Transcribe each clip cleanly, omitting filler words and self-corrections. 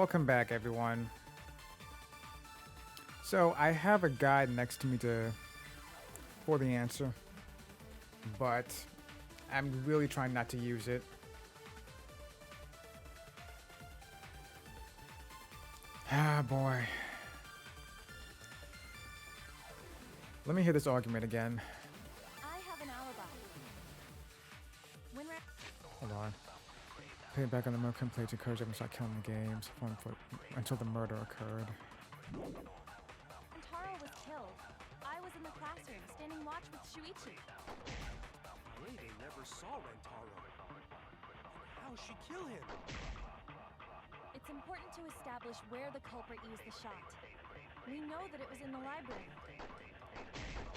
welcome back, everyone. So I have a guide next to me for the answer, but I'm really trying not to use it. Ah, boy. Let me hear this argument again. I have an alibi. Hold on. Pay back on the murder complaint to encourage everyone to start killing the games until the murder occurred. Taro was killed. I was in the classroom, standing watch with Shuichi. They never saw Rentaro. How'd she kill him? It's important to establish where the culprit used the shot. We know that it was in the library.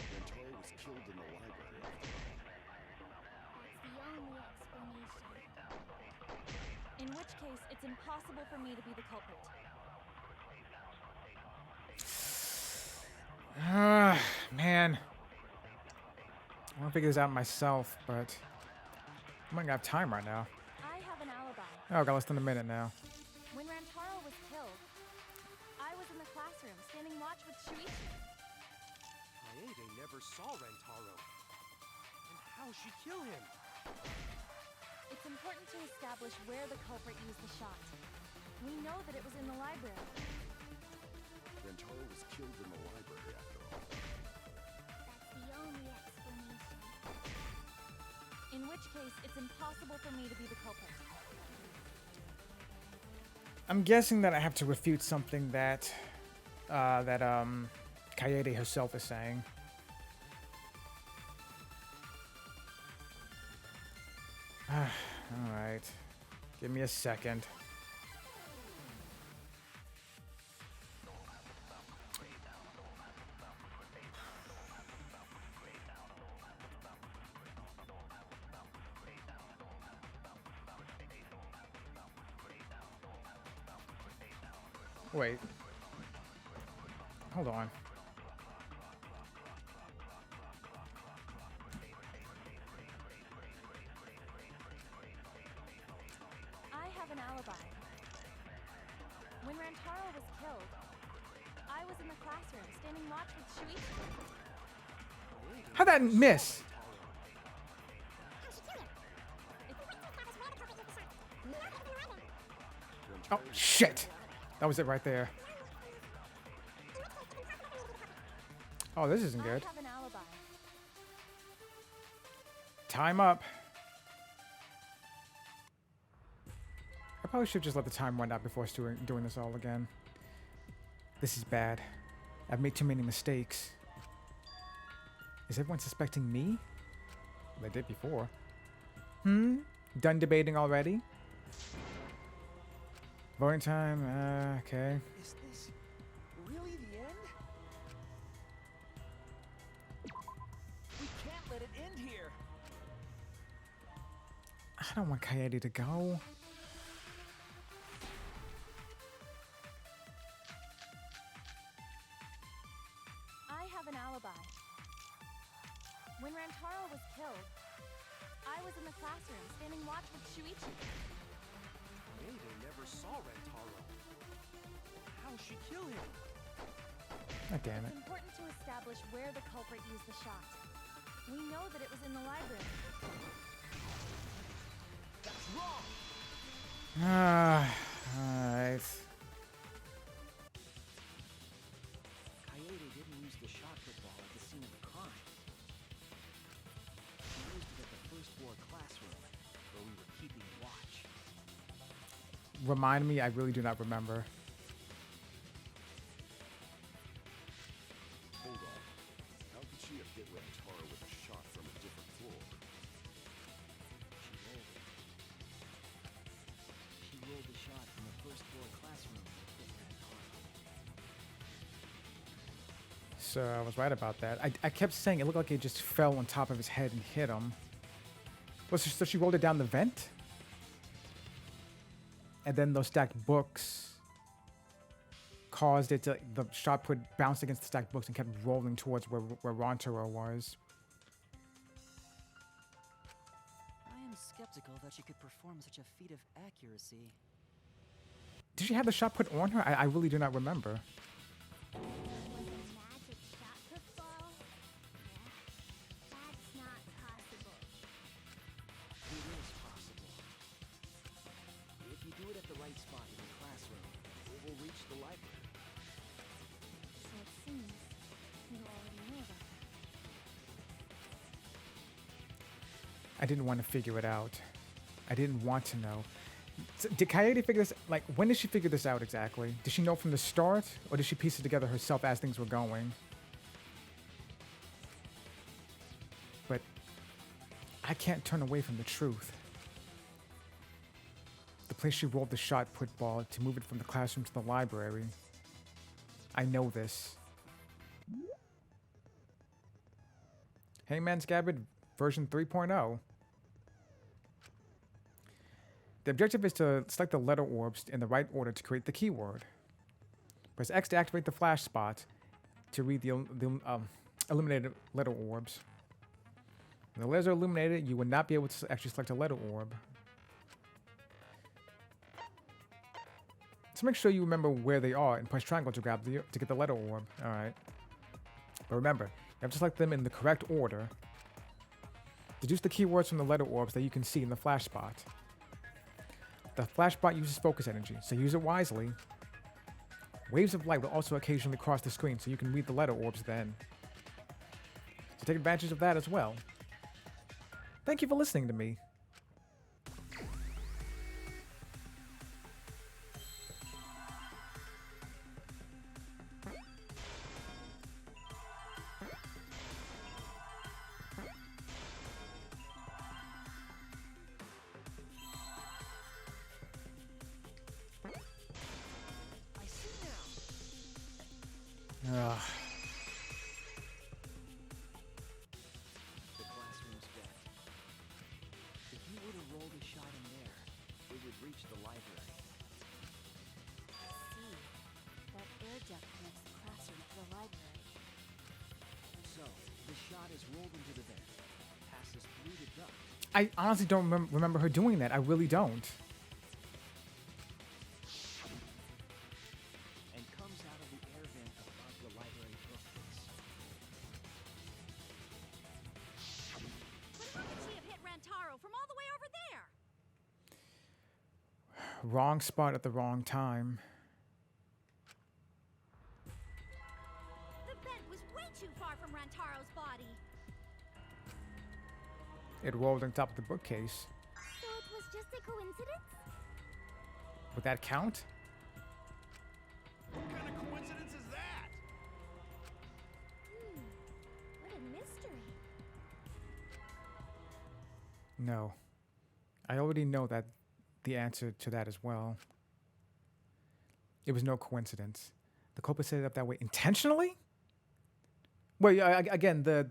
Rentaro was killed in the library. That's the only explanation. In which case, it's impossible for me to be the culprit. Man. I want to figure this out myself, but I'm not gonna have time right now. I have an alibi. Oh, got less than a minute now. When Rantaro was killed, I was in the classroom, standing watch with Shuichi. Kaede never saw Rentaro. And how'd she kill him? It's important to establish where the culprit used the shot. We know that it was in the library. Rentaro was killed in the library after all. That's the only explanation. In which case, it's impossible for me to be the culprit. I'm guessing that I have to refute something that Kaede herself is saying. Alright. Give me a second. Wait. Hold on. I have an alibi. When Rantaro was killed, I was in the classroom, standing watch with Shuichi. How'd that miss? Oh, shit! That was it right there. Oh, this isn't good. I have an alibi. Time up. I probably should just let the time run out before doing this all again. This is bad. I've made too many mistakes. Is everyone suspecting me? They did before. Done debating already? Voting time? Okay. Is this really the end? We can't let it end here. I don't want Kaede to go. I have an alibi. When Rantaro was killed, I was in the classroom, standing watch with Shuichi. Kaede never saw Rentaro. How'd she kill him? God damn it. It's important to establish where the culprit used the shot. We know that it was in the library. That's wrong! Alright. Kaede didn't use the shot football at the scene of the crime. He used it at the first floor classroom, where we were keeping watch. Remind me, I really do not remember. Hold on. How could she have hit Rentaro with a shot from a different floor? She rolled the shot from the first floor classroom and hit Rantaro. So I was right about that. I kept saying it looked like it just fell on top of his head and hit him. So she rolled it down the vent? And then those stacked books caused it to, the shot put bounced against the stacked books and kept rolling towards where Rantaro was. I am skeptical that she could perform such a feat of accuracy. Did she have the shot put on her? I really do not remember. Was a magic shot football? Yeah, that's not possible. It is possible. If you do it at the right spot in the classroom, it will reach the library. So it seems you already knew about that. I didn't want to figure it out. I didn't want to know. So did Coyote figure this? Like, when did she figure this out exactly? Did she know from the start, or did she piece it together herself as things were going? But I can't turn away from the truth. The place she rolled the shot put ball to move it from the classroom to the library. I know this. Hangman Scabbard version 3.0. The objective is to select the letter orbs in the right order to create the keyword. Press X to activate the flash spot to read the illuminated letter orbs. When the letters are illuminated, you will not be able to actually select a letter orb. So make sure you remember where they are and press triangle to grab to get the letter orb. All right. But remember, you have to select them in the correct order. Deduce the keywords from the letter orbs that you can see in the flash spot. The flash spot uses focus energy, so use it wisely. Waves of light will also occasionally cross the screen, so you can read the letter orbs then. So take advantage of that as well. Thank you for listening to me. I see now. Ugh. The classroom's bent. If you were to roll the shot in there, it would reach the library. See, that air duct connects the classroom to the library. So, the shot is rolled into the vent, passes through the duct. I honestly don't remember her doing that. I really don't. And comes out of the air vent above the library bookcase. But how could she have hit Rantaro from all the way over there? Wrong spot at the wrong time. The vent was way too far from Rantaro's body. It rolled on top of the bookcase. So it was just a coincidence? Would that count? What kind of coincidence is that? What a mystery. No. I already know that the answer to that as well. It was no coincidence. The culprit set it up that way intentionally? Wait, again, the...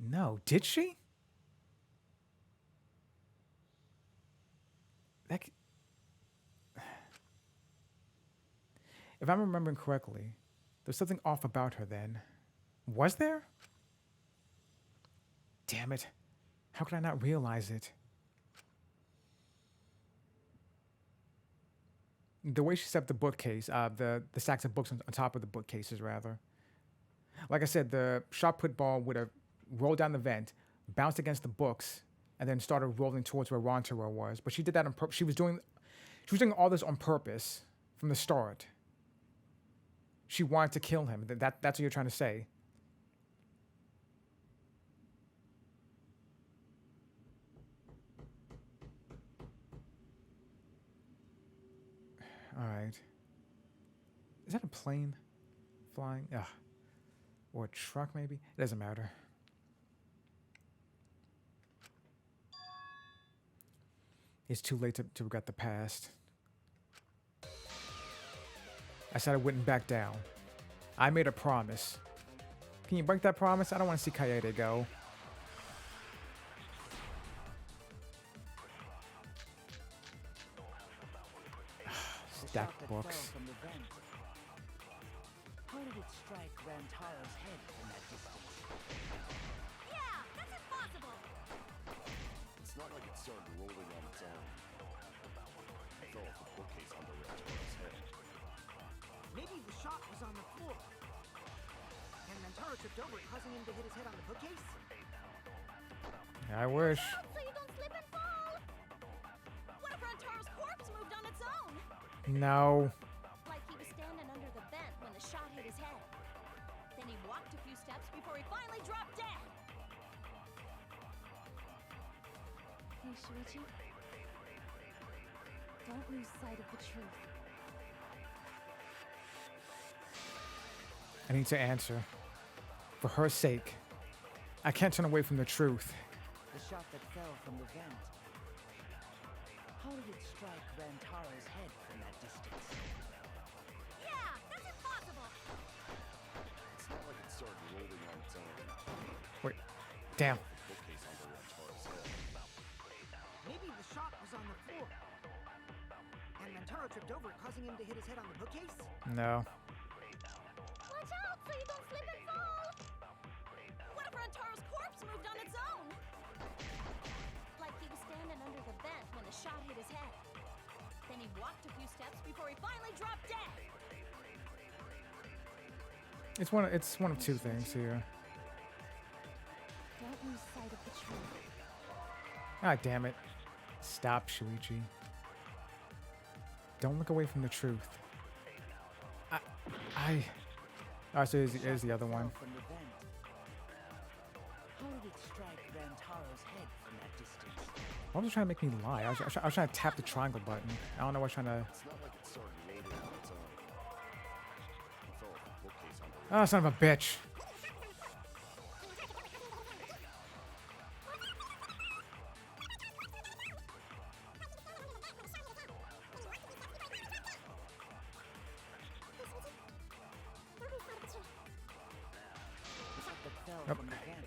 No, did she? That... If I'm remembering correctly, there's something off about her then. Was there? Damn it. How could I not realize it? The way she set up the bookcase, the stacks of books on top of the bookcases, rather. Like I said, the shot put ball would have rolled down the vent, bounced against the books, and then started rolling towards where Rantaro was. But she did that on purpose. She was doing all this on purpose from the start. She wanted to kill him. That's what you're trying to say. All right. Is that a plane flying? Ugh. Or a truck, maybe? It doesn't matter. It's too late to regret the past. I said I wouldn't back down. I made a promise. Can you break that promise? I don't want to see Coyote go. Stack Shot that books. fell from the vent. How did it strike Rantaro's head from that distance? Yeah, that's impossible. It's not like it started rolling on its own. fell off a bookcase onto Rantaro's head. Maybe the shot was on the floor. And Rantaro tripped over it, causing him to hit his head on the bookcase? I wish. So you don't slip and fall! What if Rantaro's corpse moved on its own? No. Like he was standing under the vent when the shot hit his head. Then he walked a few steps before he finally dropped dead. Hey, Shuichi. Don't lose sight of the truth. I need to answer. For her sake. I can't turn away from the truth. The shot that fell from the vent. How did it strike Rantaro's head from that distance? Yeah, that's impossible! It's not like it started rolling on its own. Wait. Damn. The bookcase onto Rantaro's head. Maybe the shot was on the floor. And Rantaro tripped over it, causing him to hit his head on the bookcase? No. Watch out so you don't slip and fall! What if Rantaro's corpse moved on its own? Like he was standing under the vent when the shot hit his head. Then he walked a few steps before he finally dropped dead. It's one of two things here. Don't lose sight of the truth. Ah, damn it. Stop, Shuichi. Don't look away from the truth. Oh, so here's the other one. From the vent. How did it strike Rantaro's head from that distance? Why was it trying to make me lie? I was trying to tap the triangle button. I don't know what's trying to... It's not like it started rolling on its own. It fell off a bookcase onto Oh, son of a bitch. The shot that fell Yep. from the vent.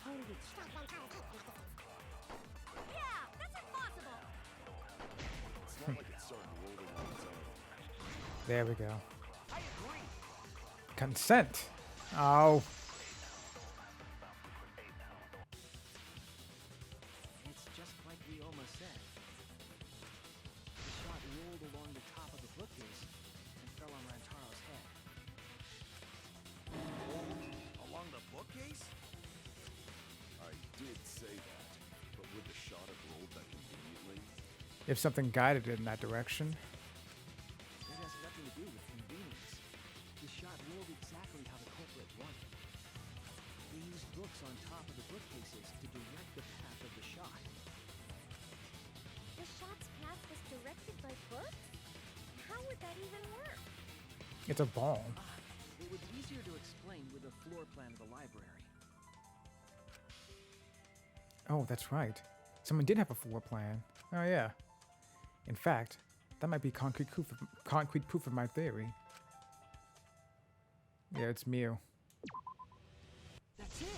How did it strike Rantaro's head from that distance? Yeah, that's impossible! It's not like it started rolling on its own. There we go. I agree. Consent. Oh. It's just like we almost said. The shot rolled along the top of the bookcase and fell on Rantaro's head. Along the bookcase? I did say that, but would the shot have rolled that conveniently? If something guided it in that direction. It has nothing to do with convenience. The shot rolled exactly how the culprit wanted. They used books on top of the bookcases to direct the path of the shot. The shot's path was directed by books? How would that even work? It's a ball. It would be easier to explain with a floor plan of the library. Oh, that's right. Someone did have a floor plan. Oh, yeah. In fact, that might be concrete proof of my theory. Yeah, it's Mew. That's it!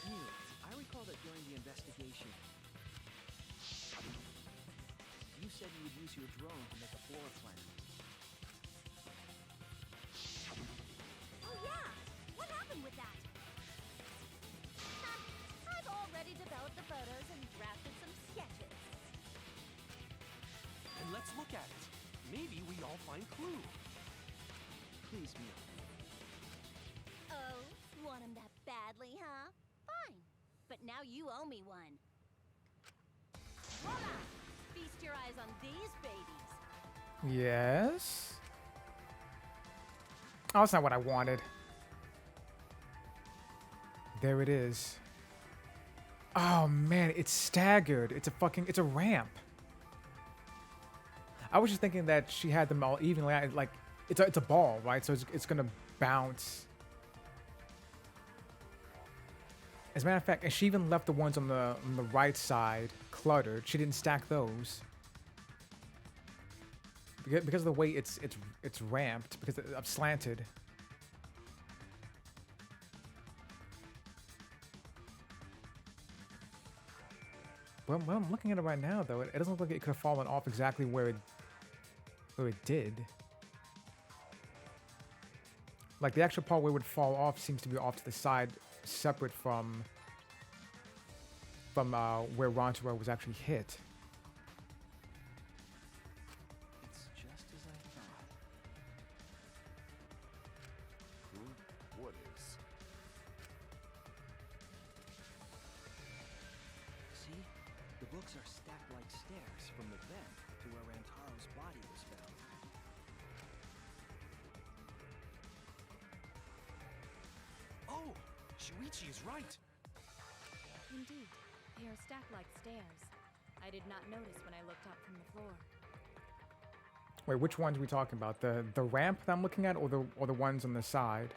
Neil, I recall that during the investigation, you said you would use your drone to make a floor plan. Oh yeah! What happened with that? I've already developed the photos and drafted some sketches. Then let's look at it. Maybe we all find clue. Please, Neil. Oh, want him that badly, huh? Fine. But now you owe me one. Voila! Feast your eyes on these babies. Yes? Oh, that's not what I wanted. There it is. Oh man, it's staggered. It's a ramp. I was just thinking that she had them all evenly, like it's a ball, right? So it's gonna bounce. As a matter of fact, and she even left the ones on the right side cluttered. She didn't stack those. Because of the way it's ramped, because it's slanted. Well, I'm looking at it right now, though. It doesn't look like it could have fallen off exactly where it did. Like, the actual part where it would fall off seems to be off to the side, separate from from where Rantaro was actually hit. It's just as I thought. What is? See? The books are stacked like stairs from the vent to where Rantaro's body was found. Oh, Shuichi is right. Indeed, they are stacked like stairs. I did not notice when I looked up from the floor. Wait, which ones are we talking about? The ramp that I'm looking at, or the ones on the side?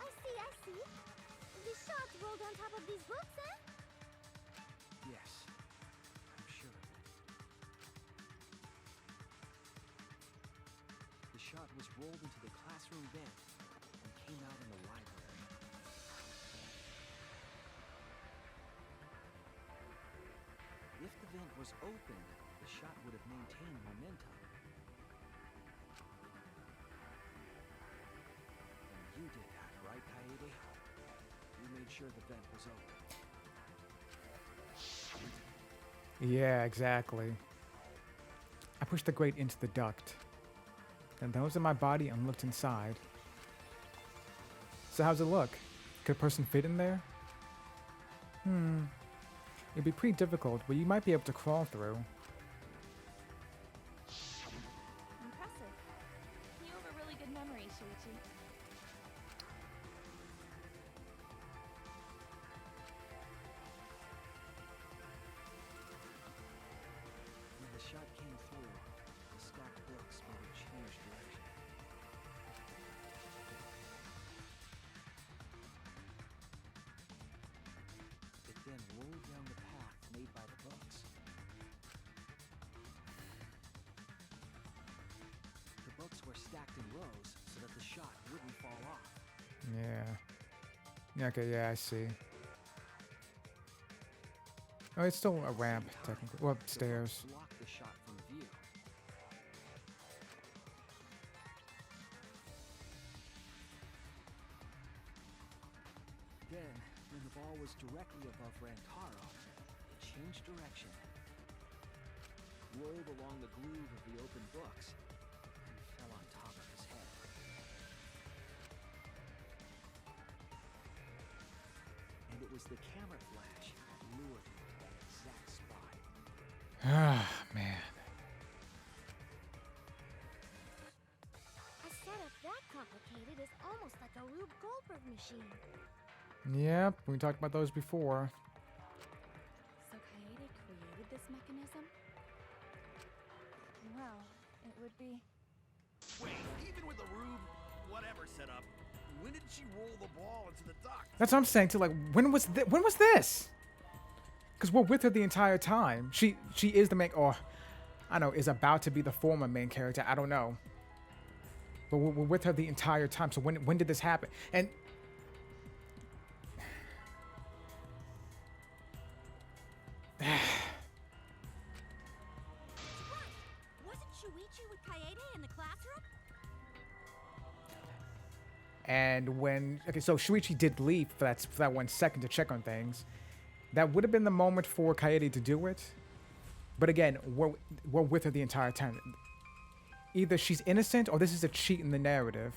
I see. The shots rolled on top of these books, eh? Yes, I'm sure of it. The shot was rolled into the classroom vent and came out in the library. If the vent was open, the shot would have maintained momentum. And you did that, right, Kaede? You made sure the vent was open. Yeah, exactly. I pushed the grate into the duct. And that was in my body and looked inside. So how's it look? Could a person fit in there? It'd be pretty difficult, but you might be able to crawl through. Impressive. You have a really good memory, Shuichi. When the shot came through, the stacked books made it change direction. It then rolled down the path made by the books. The books were stacked in rows so that the shot wouldn't fall off. Yeah. Okay, yeah, I see. Oh, it's still a ramp, technically. Well, The stairs. books blocked the shot from view. Then, when the ball was directly above Rantaro, it changed direction, rolled along the groove of the open books, and fell on top of his head. And it was the camera flash that lured him to that exact spot. Ah, man. A setup that complicated is almost like a Rube Goldberg machine. Yep, we talked about those before. So Kaede created this mechanism? Well, it would be... Wait, even with the Rube, whatever setup, when did she roll the ball into the duct? That's what I'm saying too. Like, when was this? Because we're with her the entire time. She is the main, or I know, is about to be the former main character. I don't know. But we're with her the entire time. So when did this happen? And Wasn't Shuichi with Kaede in the classroom? and when so Shuichi did leave for that 1 second to check on things. That would have been the moment for Kaede to do it. But again, we're with her the entire time. Either she's innocent or this is a cheat in the narrative.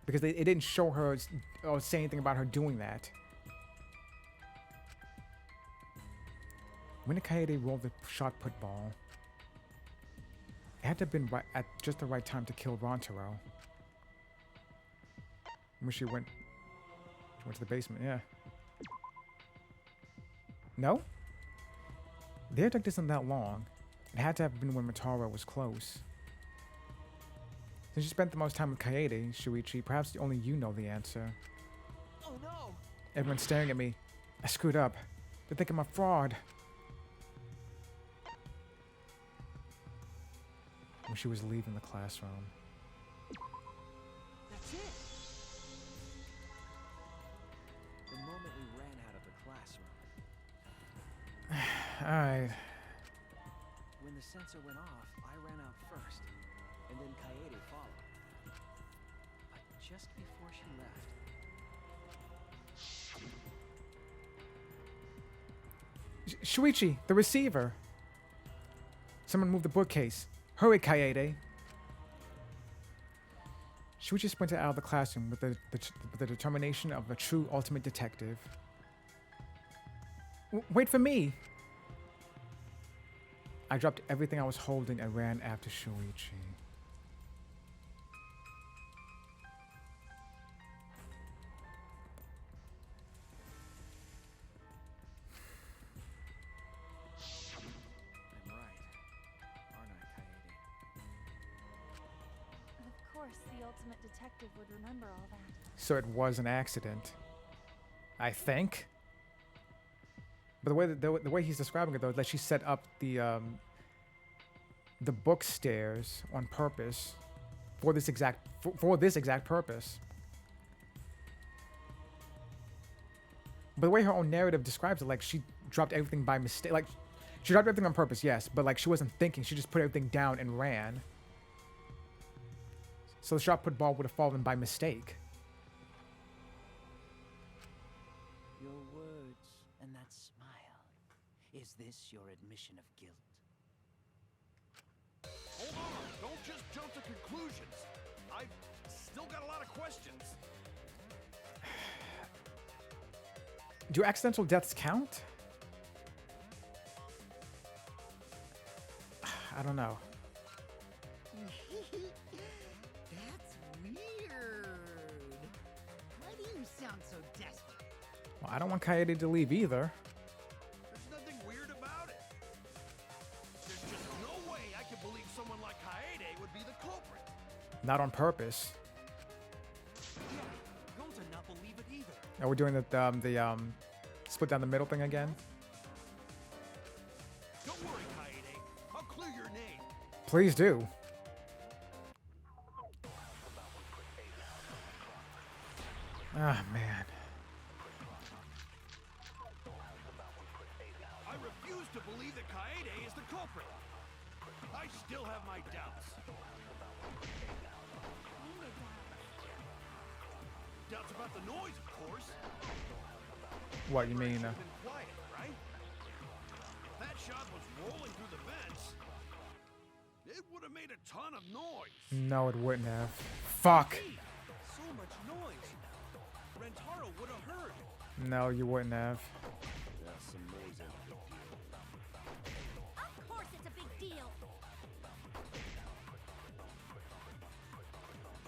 Because it didn't show her or say anything about her doing that. When did Kaede roll the shot put ball? It had to have been right at just the right time to kill Rantaro. When she went to the basement, yeah. No? The air duct isn't that long. It had to have been when Rantaro was close. Since you spent the most time with Kaede, Shuichi, perhaps only you know the answer. Oh no! Everyone's staring at me. I screwed up. They think I'm a fraud. When she was leaving the classroom. That's it! The moment we ran out of the classroom, Alright. when the sensor went off, I ran out first, and then Kaede followed. But just before she left, Shuichi, the receiver. Someone move the bookcase. Hurry, Kaede. Shuichi sprinted out of the classroom with the determination of a true ultimate detective. Wait for me! I dropped everything I was holding and ran after Shuichi. I'm right, aren't I, Kaede? Of course, the ultimate detective would remember all that. So it was an accident. I think. But the way he's describing it though, is like she set up the book stairs on purpose for this exact purpose. But the way her own narrative describes it, like she dropped everything by mistake. Like she dropped everything on purpose, yes, but like she wasn't thinking. She just put everything down and ran. So the shot put ball would have fallen by mistake. Your words and that smile. Is this your admission of guilt? Hold on, don't just jump to conclusions. I've still got a lot of questions. Do accidental deaths count? I don't know. That's weird. Why do you sound so desperate? Well, I don't want Kaede to leave either. There's nothing weird about it. There's just no way I could believe someone like Kaede would be the culprit. Not on purpose. Yeah, don't to not believe it either. Are we doing the split down the middle thing again? Don't worry, Kaede. I'll clear your name. Please do. Ah, man. I refuse to believe that Kaede is the culprit. I still have my doubts. Kinda doubts. Doubts about the noise, of course. What you mean? Should've been quiet, right? That shot was rolling through the vents. It would have made a ton of noise. No, it wouldn't have. Fuck. So much noise. Rentaro would have heard. No, you wouldn't have. Yeah, some noise ain't a big deal. Of course it's a big deal.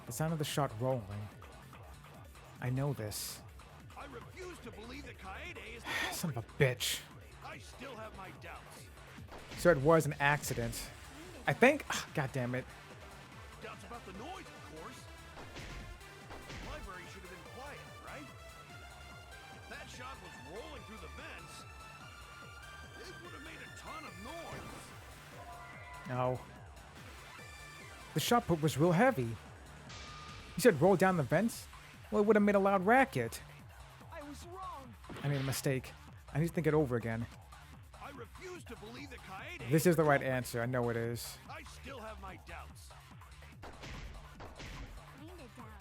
The sound of the shot rolling. I know this. I refuse to believe that Kaede is the Son culprit. of a bitch. I still have my doubts. So it was an accident. I think. God damn it. Doubts about the noise, of course. The library should have been quiet, right? That shot was rolling through the vents. It would have made a ton of noise. No. The shot put was real heavy. You said roll down the vents? Well, it would have made a loud racket. I was wrong. I made a mistake. I need to think it over again. I refuse to believe that Kaede. This is the right answer. I know it is. I still have my doubts. Kinda doubts.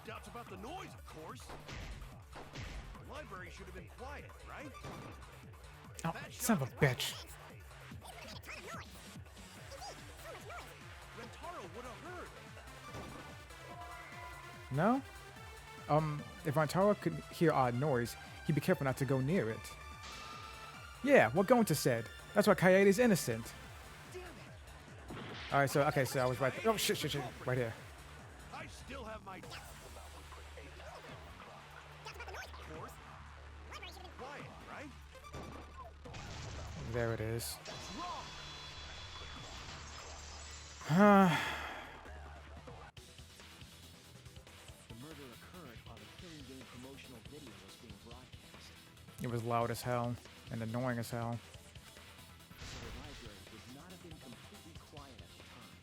Doubts about the noise, of course. The library should have been quiet, right? Oh, son of a bitch. Rentaro would have heard. No? If Rantaro could hear odd noise, he'd be careful not to go near it. Yeah, what Gonta said. That's why Kaede is innocent. Alright, so, okay, so I was right there. Oh, shit. Right here. I still have my doubts. Of course. Quiet, right? There it is. The murder occurred while the Killing Game promotional video was being broadcast. It was loud as hell and annoying as hell. So the library would not have been completely quiet at the time.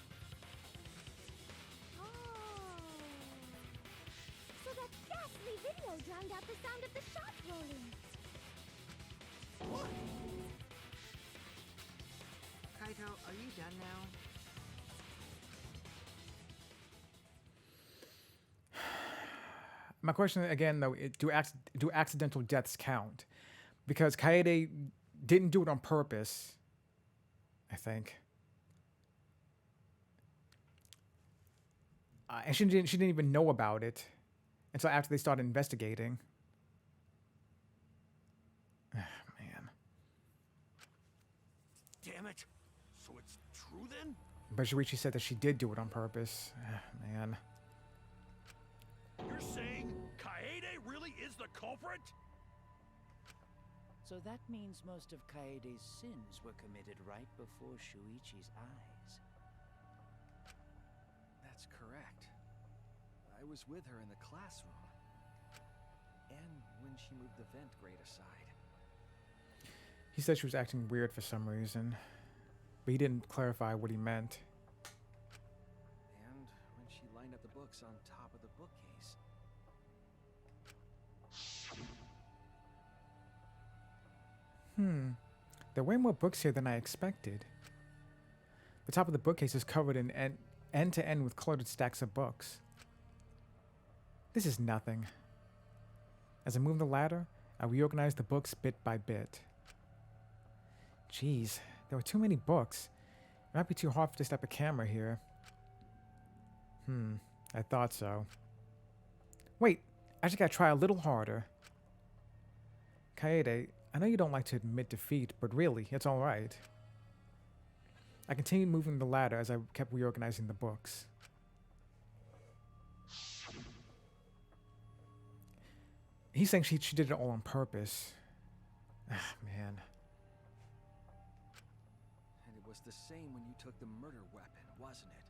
Oh. So that ghastly video drowned out the sound of the shot rolling. Kaito, are you done now? My question again, though, do accidental deaths count? Because Kaede didn't do it on purpose, I think. And she didn't even know about it until after they started investigating. Man. Damn it. So it's true then? But Shuichi said that she did do it on purpose. Man. You're saying Kaede really is the culprit? So that means most of Kaede's sins were committed right before Shuichi's eyes. That's correct. I was with her in the classroom. And when she moved the vent grate aside. He said she was acting weird for some reason, but he didn't clarify what he meant. And when she lined up the books on top of the bookcase. There are way more books here than I expected. The top of the bookcase is covered in end to end with cluttered stacks of books. This is nothing. As I move the ladder, I reorganize the books bit by bit. Jeez, there were too many books. It might be too hard to set up a camera here. I thought so. Wait, I just gotta try a little harder. Kaede, I know you don't like to admit defeat, but really, it's alright. I continued moving the ladder as I kept reorganizing the books. He's saying she did it all on purpose. Man. And it was the same when you took the murder weapon, wasn't it?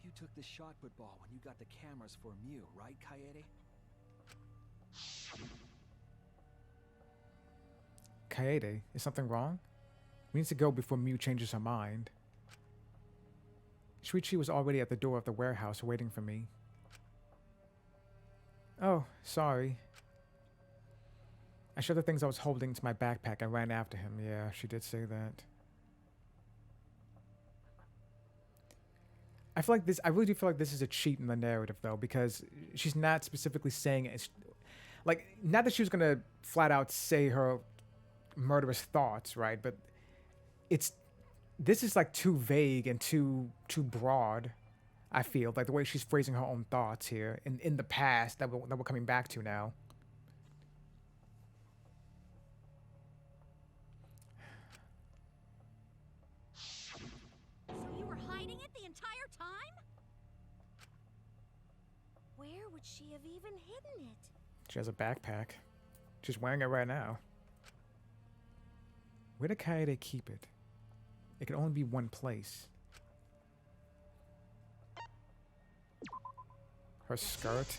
You took the shot put ball when you got the cameras for Mew, right, Kaede? Kaede, is something wrong? We need to go before Mew changes her mind. Shuichi was already at the door of the warehouse waiting for me. Oh, sorry. I shoved the things I was holding into my backpack and ran after him. Yeah, she did say that. I really do feel like this is a cheat in the narrative, though, because she's not specifically saying it. Like, not that she was gonna flat out say her murderous thoughts, right? But this is like too vague and too broad. I feel like the way she's phrasing her own thoughts here in the past that we're coming back to now. So you were hiding it the entire time? Where would she have even hidden it? She has a backpack. She's wearing it right now. Where did Kaede keep it? It can only be one place. Her skirt.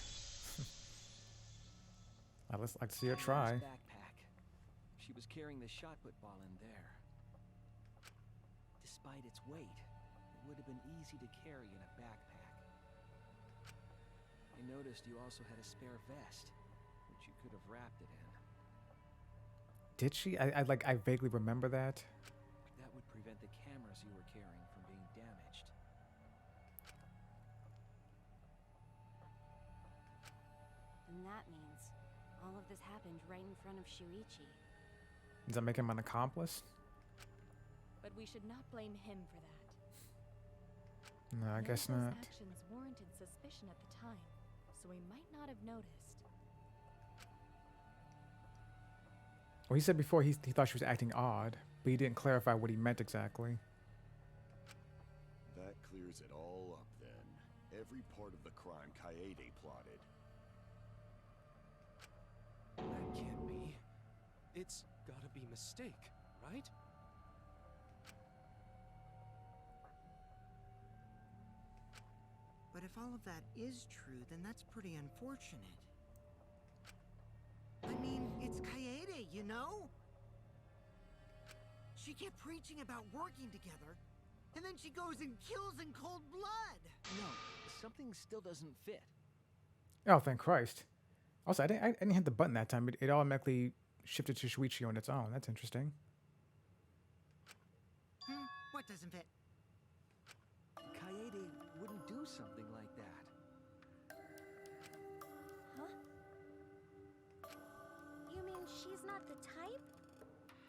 I'd like to see her try. Backpack. She was carrying the shot put ball in there. Despite its weight, it would have been easy to carry in a backpack. I noticed you also had a spare vest, which you could have wrapped it in. Did she? I vaguely remember that. That would prevent the cameras you were carrying from being damaged. And that means all of this happened right in front of Shuichi. Does that make him an accomplice? But we should not blame him for that. No, I guess None of not. those actions warranted suspicion at the time, so he might not have noticed. Well, he said before he thought she was acting odd, but he didn't clarify what he meant exactly. That clears it all up then. Every part of the crime Kaede plotted. That can't be. It's gotta be mistake, right? But if all of that is true, then that's pretty unfortunate. I mean, it's Kaede, you know? She kept preaching about working together, and then she goes and kills in cold blood. No, something still doesn't fit. Oh, thank Christ. Also, I didn't hit the button that time. It automatically shifted to Shuichi on its own. That's interesting. What doesn't fit? Kaede wouldn't do something like that. she's not the type?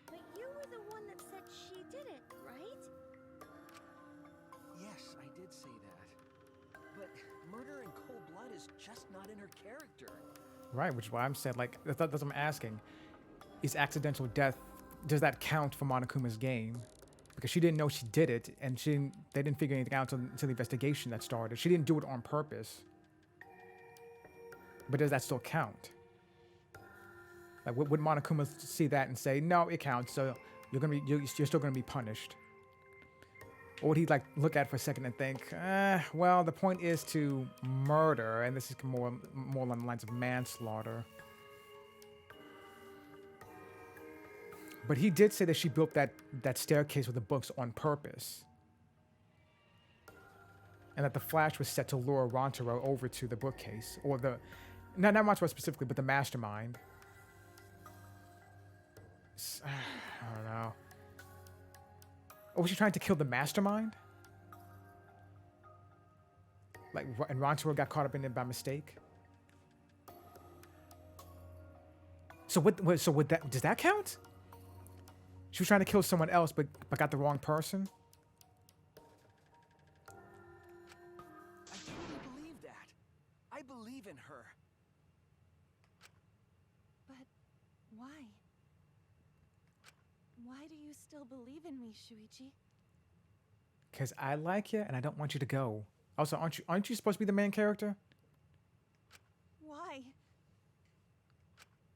But you were the one that said she did it, right? Yes, I did say that. But murder in cold blood is just not in her character. Right, which is why I'm saying, like, that's what I'm asking. Is accidental death, does that count for Monokuma's game? Because she didn't know she did it, and they didn't figure anything out until the investigation that started. She didn't do it on purpose. But does that still count? Like, would Monokuma see that and say, no, it counts, so you're still gonna be punished? Or would he, like, look at it for a second and think, well, the point is to murder, and this is more along the lines of manslaughter. But he did say that she built that staircase with the books on purpose. And that the flash was set to lure Rantaro over to the bookcase. Or not Rantaro specifically, but the mastermind. I don't know. Or was she trying to kill the mastermind? Like, and Rantaro got caught up in it by mistake? So does that count? She was trying to kill someone else, but got the wrong person? I truly believe that. I believe in her. But why? Why do you still believe in me, Shuichi? Because I like you, and I don't want you to go. Also, aren't you supposed to be the main character? Why?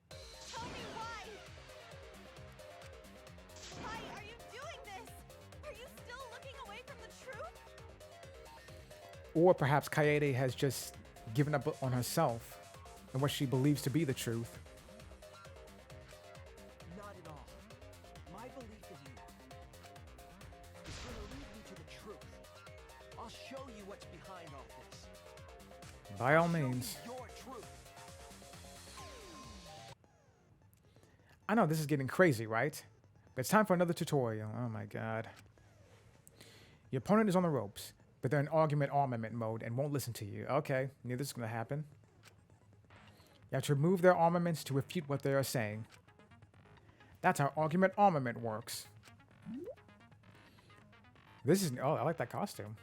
Tell me why! Why are you doing this? Are you still looking away from the truth? Or perhaps Kaede has just given up on herself and what she believes to be the truth. Not at all. My belief in you is going to lead me to the truth. I'll show you what's behind all this. By all Show me means. your truth. I know this is getting crazy, right? But it's time for another tutorial. Oh my god. Your opponent is on the ropes, but they're in argument armament mode and won't listen to you. Okay, knew this was going to happen. You have to remove their armaments to refute what they are saying. That's how argument armament works. Oh, I like that costume.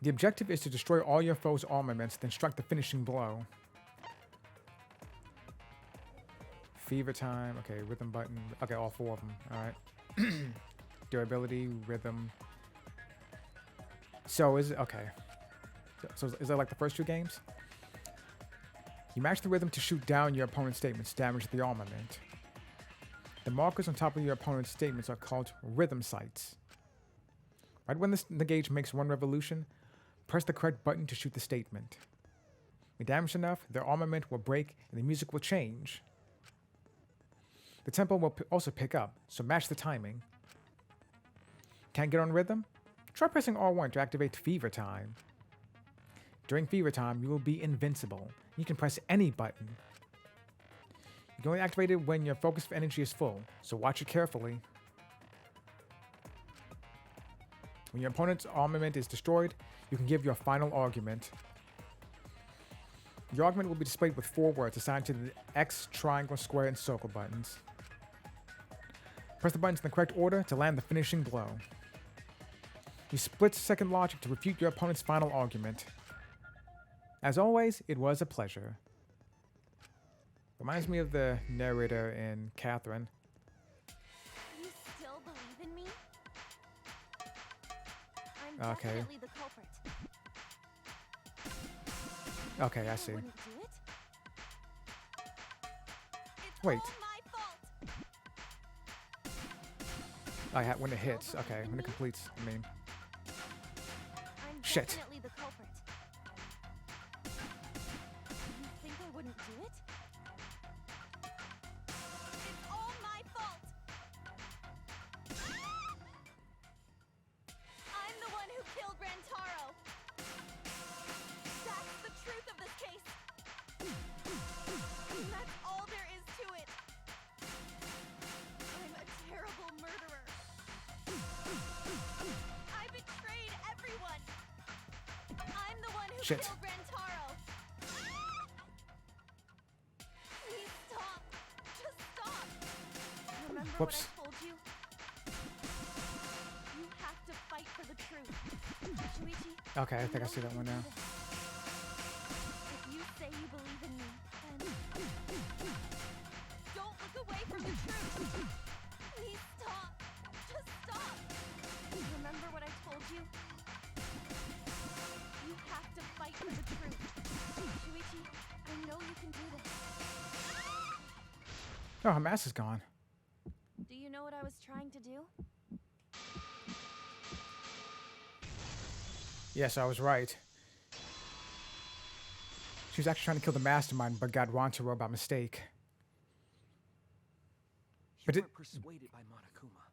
The objective is to destroy all your foe's armaments, then strike the finishing blow. Fever time. Okay, rhythm button. Okay, all four of them. All right. Durability, rhythm. So is it okay? So is that like the first two games? You match the rhythm to shoot down your opponent's statements, damage the armament. The markers on top of your opponent's statements are called rhythm sights. Right when the gauge makes one revolution, press the correct button to shoot the statement. When damaged enough, their armament will break and the music will change. The tempo will also pick up, so match the timing. Can't get on rhythm? Try pressing R1 to activate Fever Time. During Fever Time, you will be invincible. You can press any button. You can only activate it when your focus of energy is full, so watch it carefully. When your opponent's armament is destroyed, you can give your final argument. Your argument will be displayed with 4 words assigned to the X, triangle, square, and circle buttons. Press the buttons in the correct order to land the finishing blow. Use split-second logic to refute your opponent's final argument. As always, it was a pleasure. Reminds me of the narrator in Catherine. You still believe in me? I'm Okay. definitely the culprit. Okay, I see. Wouldn't do it? It's Wait. all my fault. When it hits. Okay, when it completes. I mean, I'm shit. definitely the culprit. You think I wouldn't do it? It's all my fault. I'm the one who killed Rantaro. That's the truth of this case. And that's all there is to it. I'm a terrible murderer. I betrayed everyone. I'm the one who Shit. killed Rantaro. Please stop. Whoops. What I told you? You have to fight for the truth. Shuichi, Okay, I think I see that one now. if you say you believe in me, then don't look away from the truth. Please stop. Just stop. Remember what I told you? You have to fight for the truth. Shuichi, I know you can do this. Oh, her mask is gone. Do you know what I was trying to do? Yes, I was right. She was actually trying to kill the mastermind, but got Rantaro by mistake. You But weren't persuaded by Monokuma,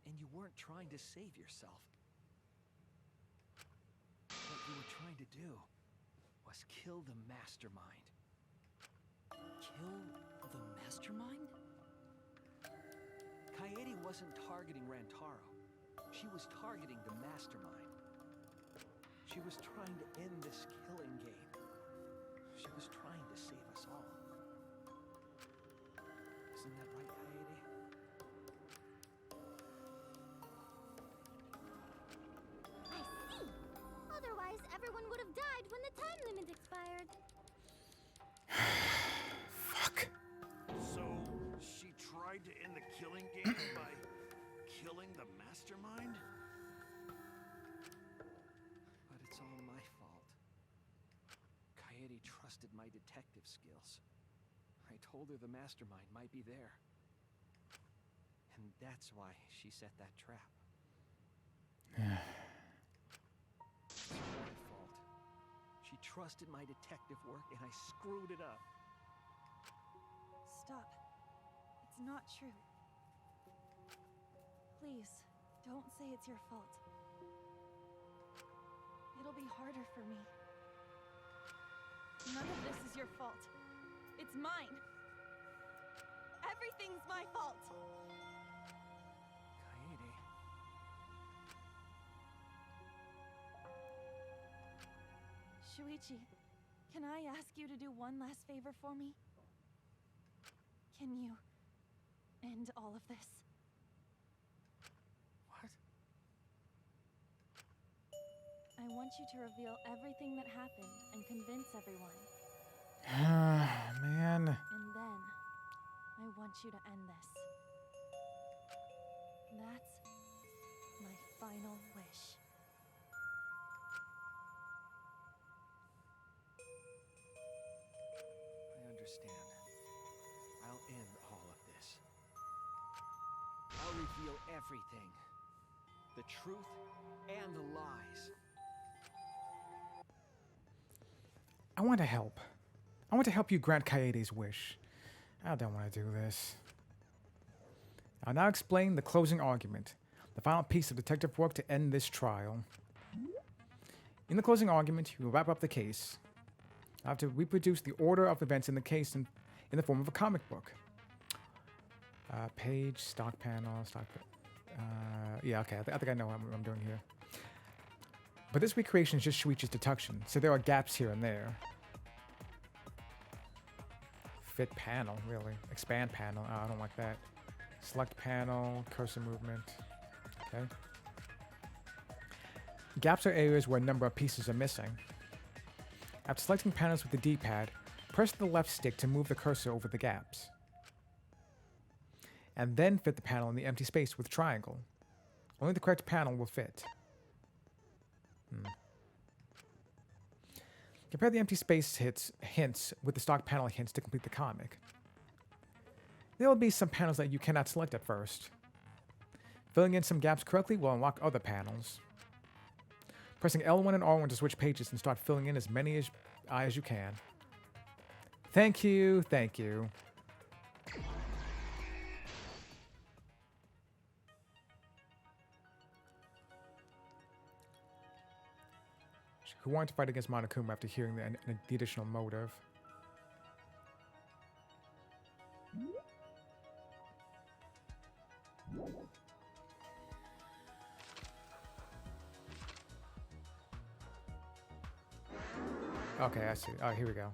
and you weren't trying to save yourself. What you were trying to do was kill the mastermind. Kill the mastermind? Kaede wasn't targeting Rantaro. She was targeting the mastermind. She was trying to end this killing game. She was trying to save us all. Isn't that right, Kaede? I see. Otherwise, everyone would have died when the time limit expired. Fuck. So, she tried to end the killing game by killing the mastermind? But it's all my fault. Kaede trusted my detective skills. I told her the mastermind might be there. And that's why she set that trap. It's my fault. She trusted my detective work and I screwed it up. Stop. It's not true. Please, don't say it's your fault. It'll be harder for me. None of this is your fault. It's mine. Everything's my fault. Kaede. Shuichi, can I ask you to do one last favor for me? Can you end all of this? What? I want you to reveal everything that happened and convince everyone. Man. And then, I want you to end this. That's my final wish. I understand. I'll end all of this. I'll reveal everything. The truth and the lies. I want to help. I want to help you grant Kaede's wish. I don't want to do this. I'll now explain the closing argument, the final piece of detective work to end this trial. In the closing argument, you will wrap up the case. I have to reproduce the order of events in the case in the form of a comic book. Page, stock panel, yeah, okay, I think I know what I'm doing here. But this recreation is just Shuichi's deduction, so there are gaps here and there. Fit panel, really. Expand panel, I don't like that. Select panel, cursor movement, okay. Gaps are areas where a number of pieces are missing. After selecting panels with the D-pad, press the left stick to move the cursor over the gaps. And then fit the panel in the empty space with triangle. Only the correct panel will fit. Compare the empty space hints with the stock panel hints to complete the comic. There will be some panels that you cannot select at first. Filling in some gaps correctly will unlock other panels. Pressing L1 and R1 to switch pages and start filling in as many as you can. Thank you, thank you. Who wanted to fight against Monokuma after hearing the additional motive? Okay, I see. Oh, here we go.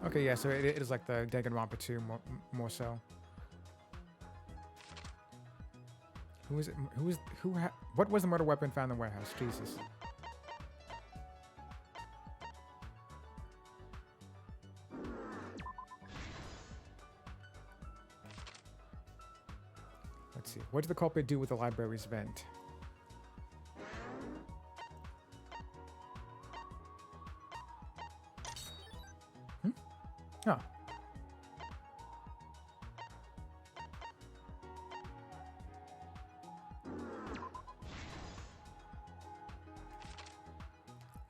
Okay, yeah, so it is like the Danganronpa 2 more so. Who is it? What was the murder weapon found in the warehouse? Jesus. Let's see. What did the culprit do with the library's vent? Oh.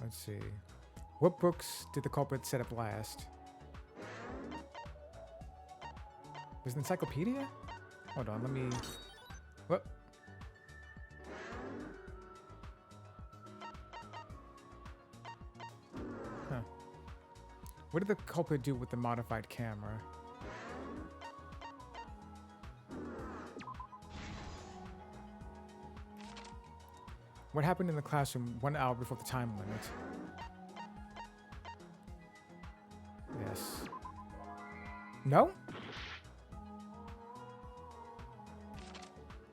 Let's see. What books did the culprit set up last? Was it an encyclopedia? Hold on, let me... What? Huh. What did the culprit do with the modified camera? What happened in the classroom 1 hour before the time limit? Yes. No?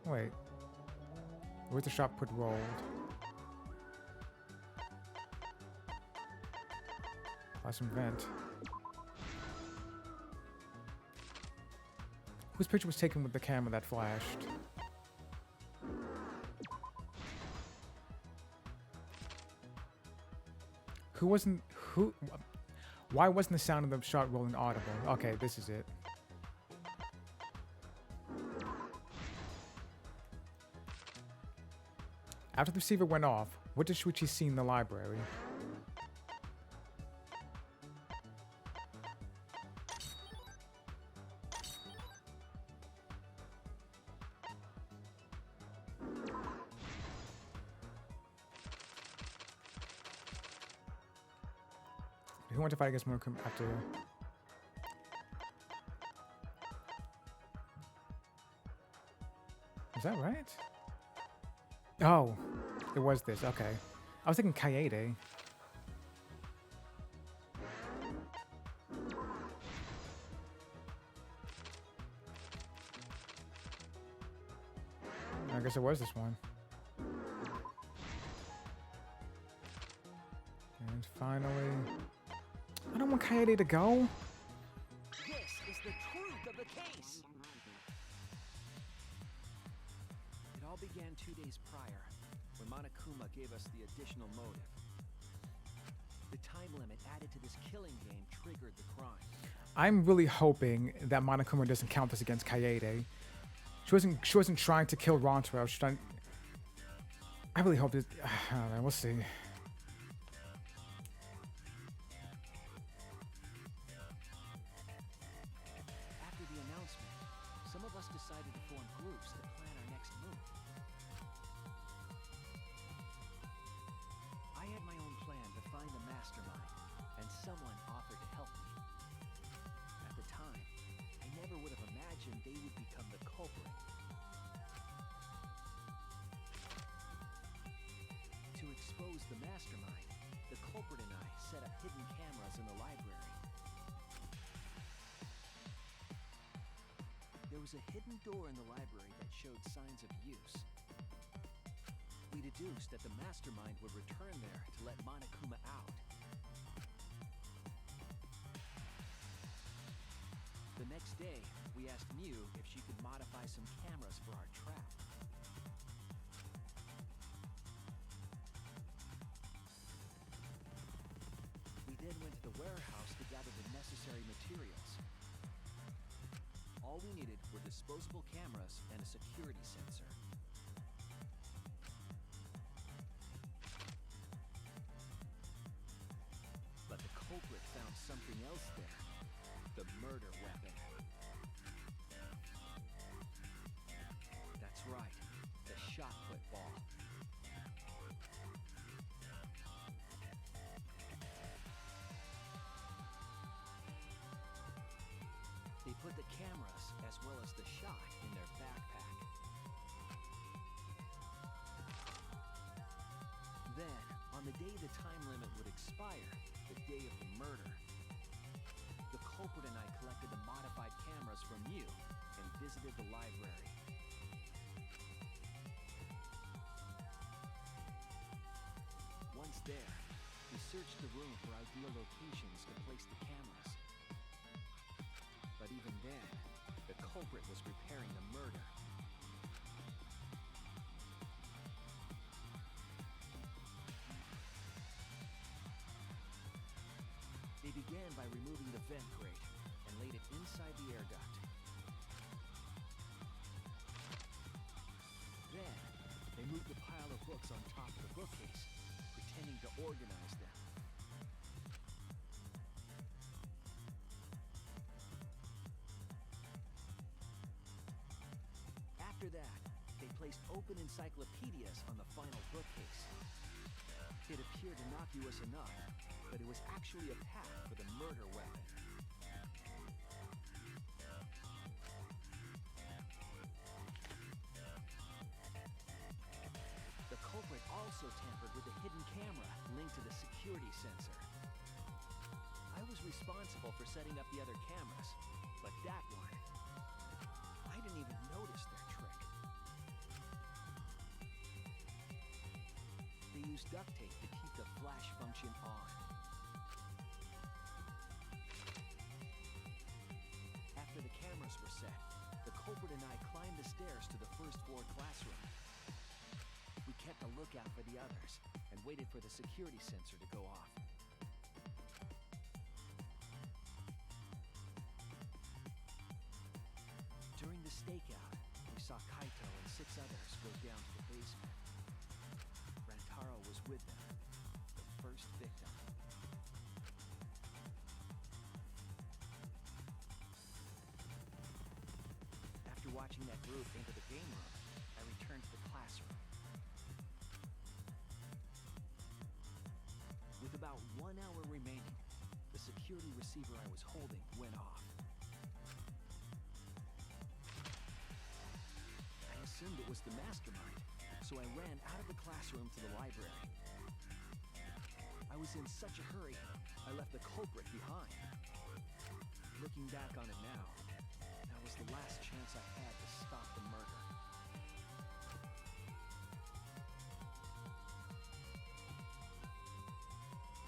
Wait. Where's the shot put rolled? Classroom vent. Whose picture was taken with the camera that flashed? Why wasn't the sound of the shot rolling audible? Okay, this is it. After the receiver went off, what did Shuichi see in the library? Who went to fight against Monokuma after... Is that right? Oh, it was this. Okay. I was thinking Kaede. I guess it was this one. And finally... I don't want Kaede to go. This is the truth of the case. It all began 2 days prior, when Monokuma gave us the additional motive. The time limit added to this killing game triggered the crime. I'm really hoping that Monokuma doesn't count this against Kaede. She wasn't trying to kill Rantaro. She done. I really hope that. I don't know. We'll see. After the announcement, some of us decided to form groups to plan our next move. I had my own plan to find the mastermind, and someone offered to help me. At the time, I never would have imagined they would become the culprit. To expose the mastermind, the culprit and I set up hidden cameras in the library. There was a hidden door in the library that showed signs of use. We deduced that the mastermind would return there to let Monokuma out. The next day, we asked Mew if she could modify some cameras for our trap. We then went to the warehouse to gather the necessary materials. All we needed were disposable cameras and a security sensor. But the culprit found something else there. The murder weapon. That's right. The shot put ball. They put the cameras as well as the shot in their backpack. Then, on the day the time limit would expire, the day of the murder, the culprit and I collected the modified cameras from you and visited the library. Once there, we searched the room for ideal locations to place the cameras. But even then, the culprit was preparing the murder. They began by removing the vent grate and laid it inside the air duct. Then, they moved the pile of books on top of the bookcase, pretending to organize them. After that, they placed open encyclopedias on the final bookcase. It appeared innocuous enough, but it was actually a path for the murder weapon. The culprit also tampered with the hidden camera linked to the security sensor. I was responsible for setting up the other cameras, but that one, I didn't even notice their trick. They used duct tape to keep the flash function on. After the cameras were set, the culprit and I climbed the stairs to the first floor classroom. We kept a lookout for the others and waited for the security sensor to go off. During the stakeout, we saw Kaito and 6 others go down to the basement. Rantaro was with them, the first victim. After watching that group into the game room, I returned to the classroom. With about 1 hour remaining, the security receiver I was holding went off. I assumed it was the mastermind, so I ran out of the classroom to the library. I was in such a hurry, I left the culprit behind. Looking back on it now, that was the last chance I had to stop the murder.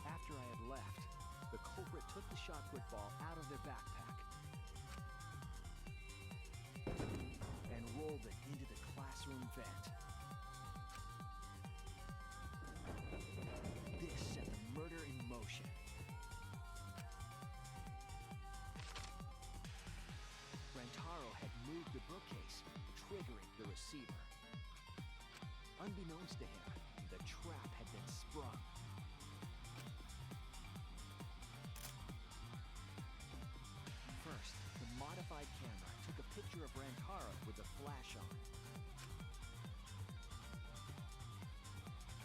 After I had left, the culprit took the shot put ball out of their backpack and rolled it into the classroom vent. This set the murder in motion. Rantaro had moved the bookcase, triggering the receiver. Unbeknownst to him, the trap had been sprung. First, the modified camera took a picture of Rantaro with the flash on.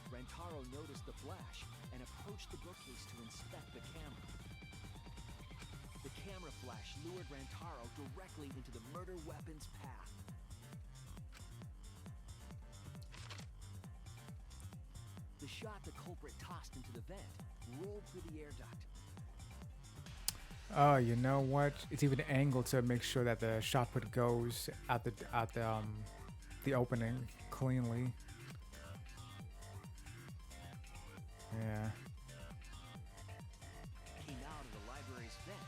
Rantaro noticed the flash and approached the bookcase to inspect the camera. The camera flash lured Rantaro directly into the murder weapon's path. The shot the culprit tossed into the vent rolled through the air duct. Oh, you know what? It's even angled to make sure that the shot put goes out the opening cleanly. Yeah. Came out of the library's vent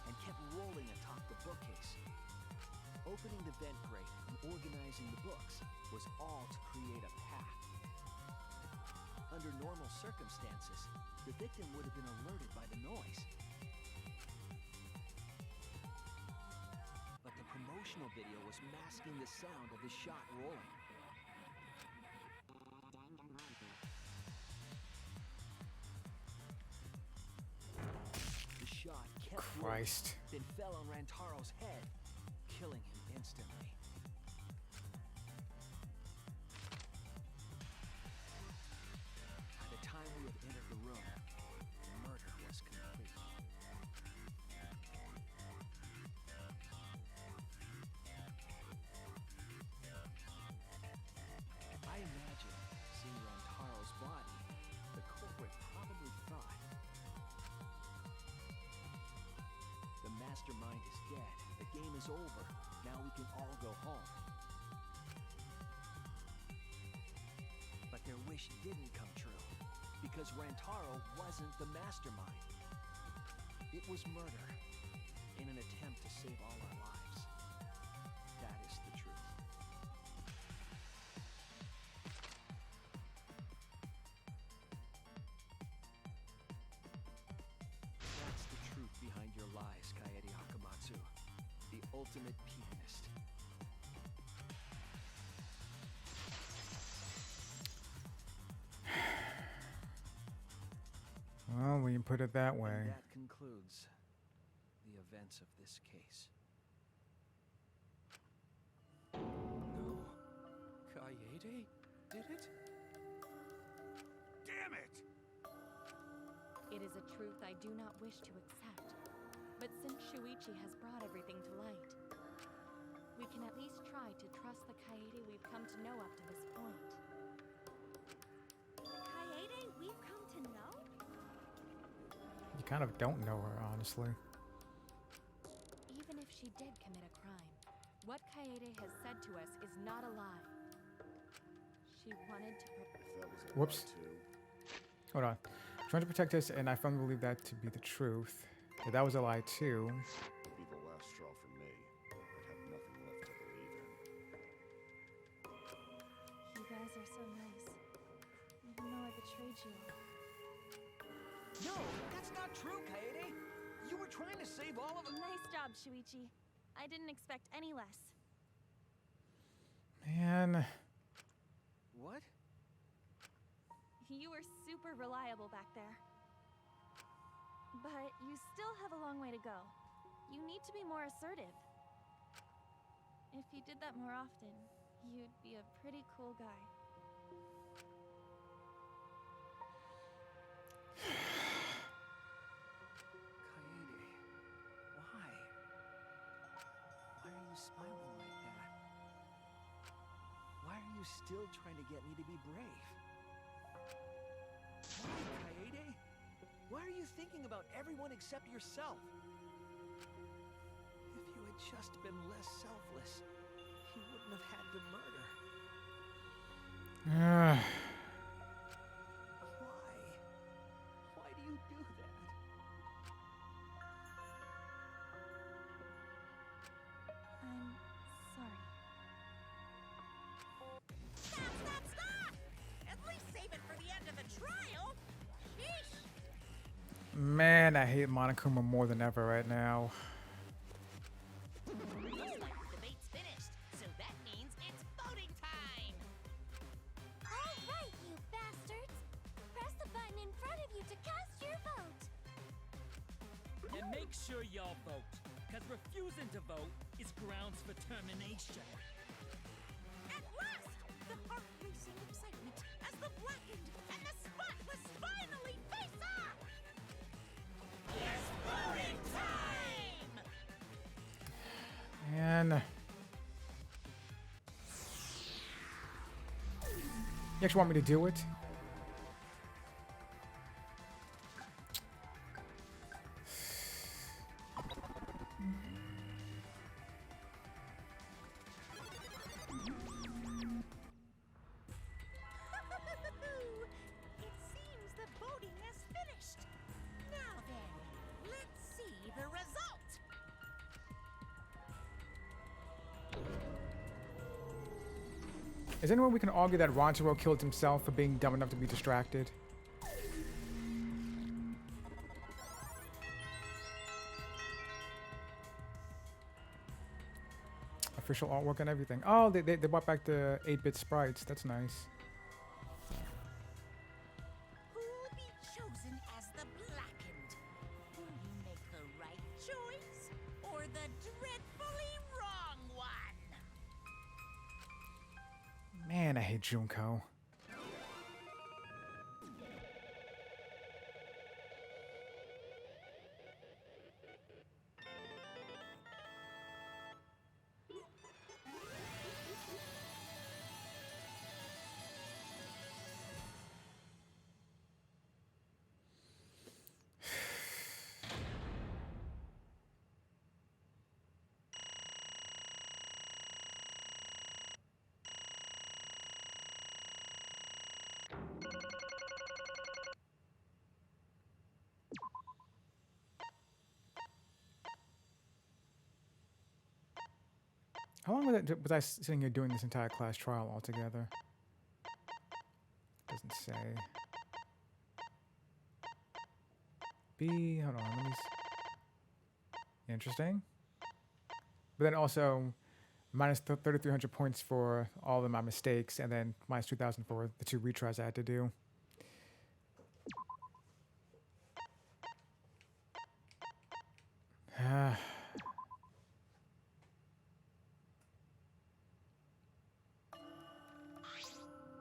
and kept rolling atop the bookcase. Opening the vent grate and organizing the books was all to create a path. Under normal circumstances, the victim would have been alerted by the noise. But the promotional video was masking the sound of the shot rolling. The shot kept Christ. rolling, then fell on Rantaro's head, killing him instantly. By the time we had entered the room, the murder was complete. I imagine, seeing Rantaro's body, the culprit probably thought the is over. Now we can all go home. But their wish didn't come true, because Rantaro wasn't the mastermind. It was murder, in an attempt to save all our lives. That is the truth. That's the truth behind your lies, Kaede Hakamatsu. The ultimate pianist. Well, when you put it that way. And that concludes the events of this case. No. Kaede did it? Damn it! It is a truth I do not wish to accept. But since Shuichi has brought everything to light, we can at least try to trust the Kaede we've come to know up to this point. The Kaede we've come to know? You kind of don't know her, honestly. Even if she did commit a crime, what Kaede has said to us is not a lie. She wanted to If that was a Whoops. lie, too. Hold on. Trying to protect us, and I firmly believe that to be the truth. If that was a lie, too. It'd be the last straw for me. I'd have nothing left to believe in. You guys are so nice. Even though I betrayed you all. No, that's not true, Kaede. You were trying to save all of us. Nice job, Shuichi. I didn't expect any less. Man. What? You were super reliable back there. But you still have a long way to go. You need to be more assertive. If you did that more often, you'd be a pretty cool guy. Kaede, why? Why are you smiling like that? Why are you still trying to get me to be brave? Why, Kaede? Why are you thinking about everyone except yourself? If you had just been less selfless, you wouldn't have had to murder. Why? Why do you do that? I'm sorry. Stop, stop, stop! At least save it for the end of the trial! Sheesh! Man, I hate Monokuma more than ever right now. Looks like the debate's finished, so that means it's voting time! All right, you bastards! Press the button in front of you to cast your vote. And make sure y'all vote, because refusing to vote is grounds for termination. At last! The heart-racing excitement as the blackened and the spotless finally face off! It's voting time! Man. You actually want me to do it? It seems the voting is finished. Now then, let's see the result. Is anyone we can argue that Ranjiro killed himself for being dumb enough to be distracted? Official artwork and everything. Oh, they brought back the 8-bit sprites. That's nice. Who will be chosen as the blackened? Will you make the right choice or the dreadfully wrong one? Man, I hate Junko. How long was I sitting here doing this entire class trial altogether? Doesn't say. B, hold on, let me interesting. But then also, minus 3,300 points for all of my mistakes, and then minus 2,000 for the 2 retries I had to do.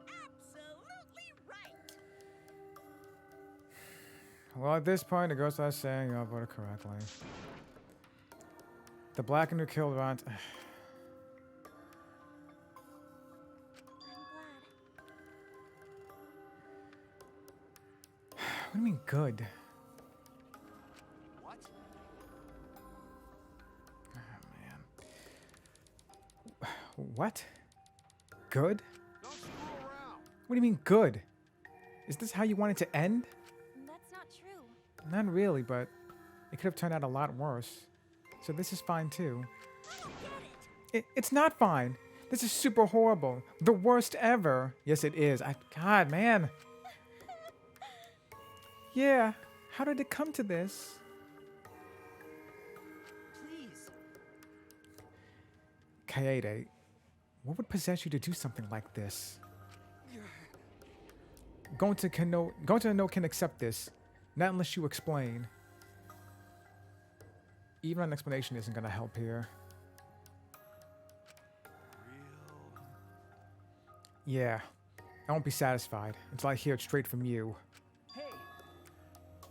Absolutely right. Well, at this point, it goes without saying I voted correctly. The blackened who killed Ront. I'm glad. What do you mean good? What? Oh, man. What? Good? Don't screw around. What do you mean good? Is this how you want it to end? That's not true. Not really, but it could have turned out a lot worse. So this is fine too. I don't get it. It's not fine. This is super horrible. The worst ever. Yes, it is. God, man. Yeah. How did it come to this? Please. Kaede, what would possess you to do something like this? Going to know can accept this. Not unless you explain. Even an explanation isn't going to help here. Real. Yeah. I won't be satisfied until I hear it straight from you. Hey,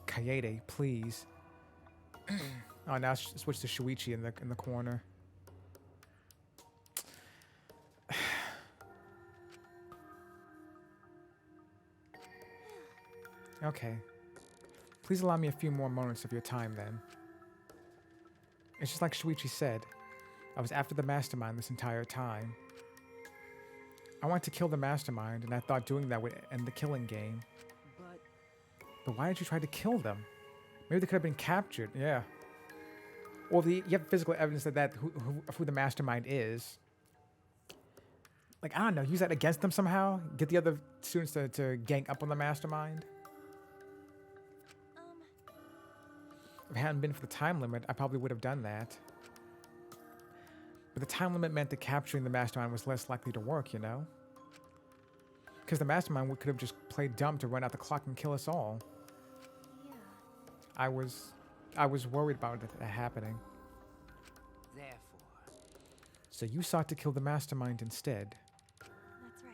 Kaede, please. Oh, now switch to Shuichi in the corner. Okay. Please allow me a few more moments of your time then. It's just like Shuichi said. I was after the mastermind this entire time. I wanted to kill the mastermind, and I thought doing that would end the killing game. But why did you try to kill them? Maybe they could have been captured, yeah. Or you have physical evidence of who the mastermind is. Like, I don't know, use that against them somehow? Get the other students to gang up on the mastermind? If it hadn't been for the time limit, I probably would have done that. But the time limit meant that capturing the mastermind was less likely to work, you know? Because the mastermind could have just played dumb to run out the clock and kill us all. Yeah. I was worried about that happening. Therefore, So you sought to kill the mastermind instead. That's right.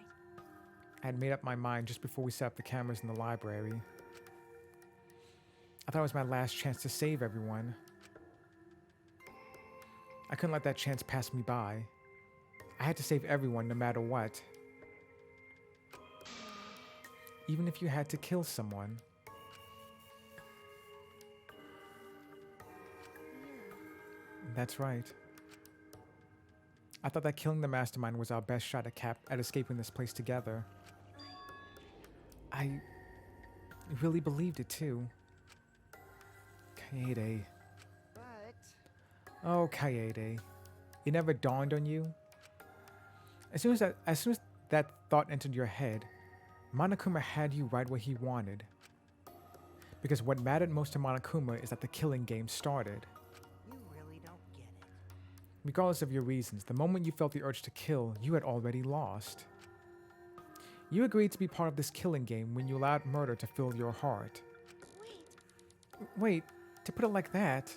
I had made up my mind just before we set up the cameras in the library. I thought it was my last chance to save everyone. I couldn't let that chance pass me by. I had to save everyone no matter what. Even if you had to kill someone. That's right. I thought that killing the mastermind was our best shot at escaping this place together. I really believed it too. Kaede. but Oh, Kaede. It never dawned on you? As soon as that thought entered your head, Monokuma had you right where he wanted. Because what mattered most to Monokuma is that the killing game started. you really don't get it. Regardless of your reasons, the moment you felt the urge to kill, you had already lost. You agreed to be part of this killing game when you allowed murder to fill your heart. Wait, to put it like that.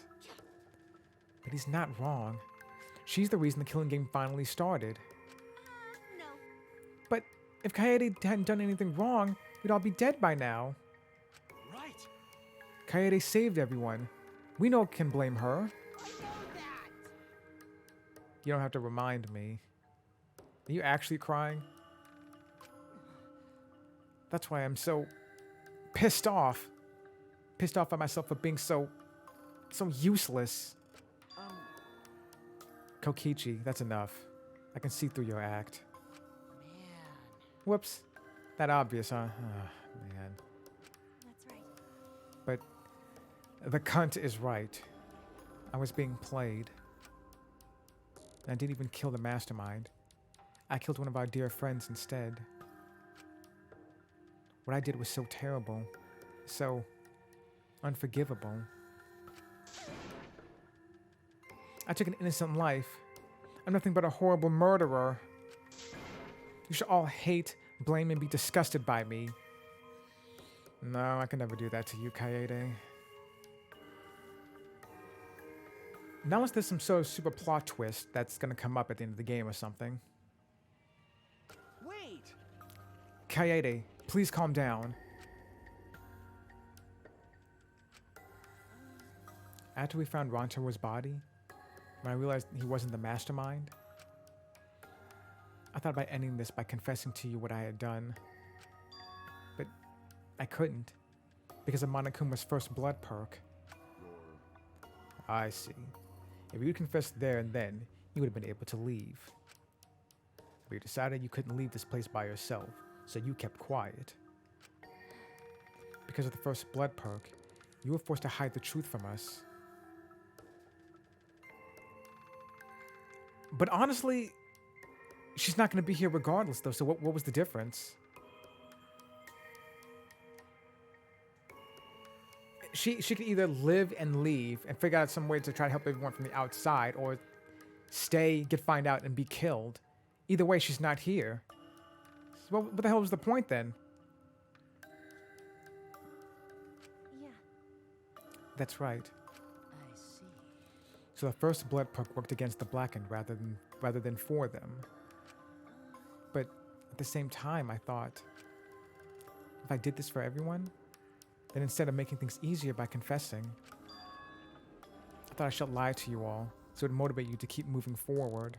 But he's not wrong. She's the reason the killing game finally started. No. But if Kaede hadn't done anything wrong, we'd all be dead by now. Right. Kaede saved everyone. We no one can blame her. I know that. You don't have to remind me. Are you actually crying? That's why I'm so pissed off. Pissed off at myself for being so useless. Kokichi, that's enough. I can see through your act. Man. Whoops. That obvious, huh? Ah, man. That's right. But the cunt is right. I was being played. And I didn't even kill the mastermind. I killed one of our dear friends instead. What I did was so terrible. So unforgivable. I took an innocent life. I'm nothing but a horrible murderer. You should all hate, blame, and be disgusted by me. No, I can never do that to you, Kaede. Now unless there's some sort of super plot twist that's gonna come up at the end of the game or something. Wait! Kaede, please calm down. After we found Rantaro's body, when I realized he wasn't the mastermind, I thought about ending this by confessing to you what I had done. But I couldn't, because of Monokuma's first blood perk. I see. If you confessed there and then, you would have been able to leave. But you decided you couldn't leave this place by yourself, so you kept quiet. Because of the first blood perk, you were forced to hide the truth from us. But honestly, she's not going to be here regardless, though, so what was the difference? She could either live and leave and figure out some way to try to help everyone from the outside, or stay, get found out, and be killed. Either way, she's not here. So what the hell was the point then? Yeah. That's right. I see. So the first blood perk worked against the Blackened rather than for them. But at the same time, I thought, if I did this for everyone, then instead of making things easier by confessing, I thought I should lie to you all, so it would motivate you to keep moving forward.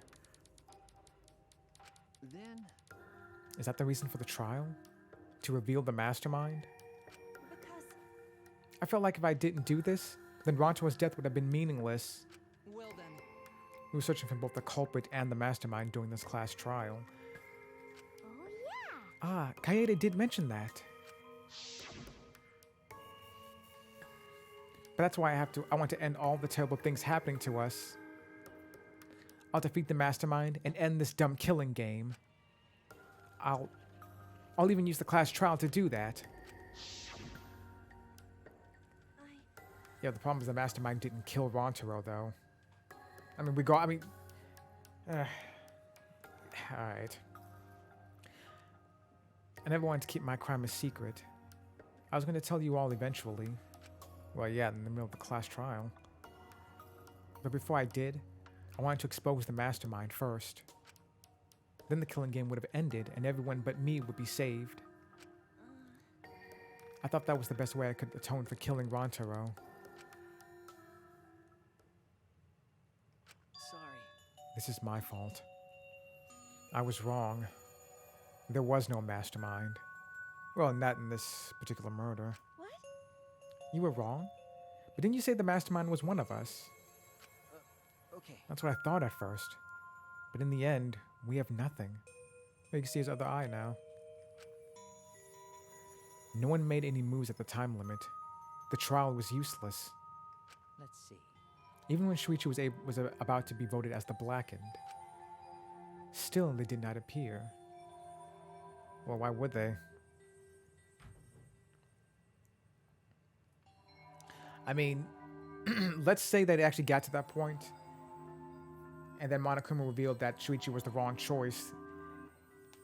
Then... Is that the reason for the trial? To reveal the mastermind? Because I felt like if I didn't do this, then Rantaro's death would have been meaningless. Well then... We were searching for both the culprit and the mastermind during this class trial. oh yeah. Ah, Kaede did mention that. But that's why I want to end all the terrible things happening to us. I'll defeat the mastermind and end this dumb killing game. I'll even use the class trial to do that. Yeah, the problem is the mastermind didn't kill Rantaro, though. I mean, alright. I never wanted to keep my crime a secret. I was going to tell you all eventually. Well, yeah, in the middle of the class trial. But before I did, I wanted to expose the mastermind first. Then the killing game would have ended, and everyone but me would be saved. I thought that was the best way I could atone for killing Rantaro. Sorry. This is my fault. I was wrong. There was no mastermind. Well, not in this particular murder. What? You were wrong? But didn't you say the mastermind was one of us? Okay. That's what I thought at first. But in the end, we have nothing. You can see his other eye now. No one made any moves at the time limit. The trial was useless. Let's see. Even when Shuichi was about to be voted as the Blackened. Still, they did not appear. Well, why would they? I mean, let's say that it actually got to that point, and then Monokuma revealed that Shuichi was the wrong choice.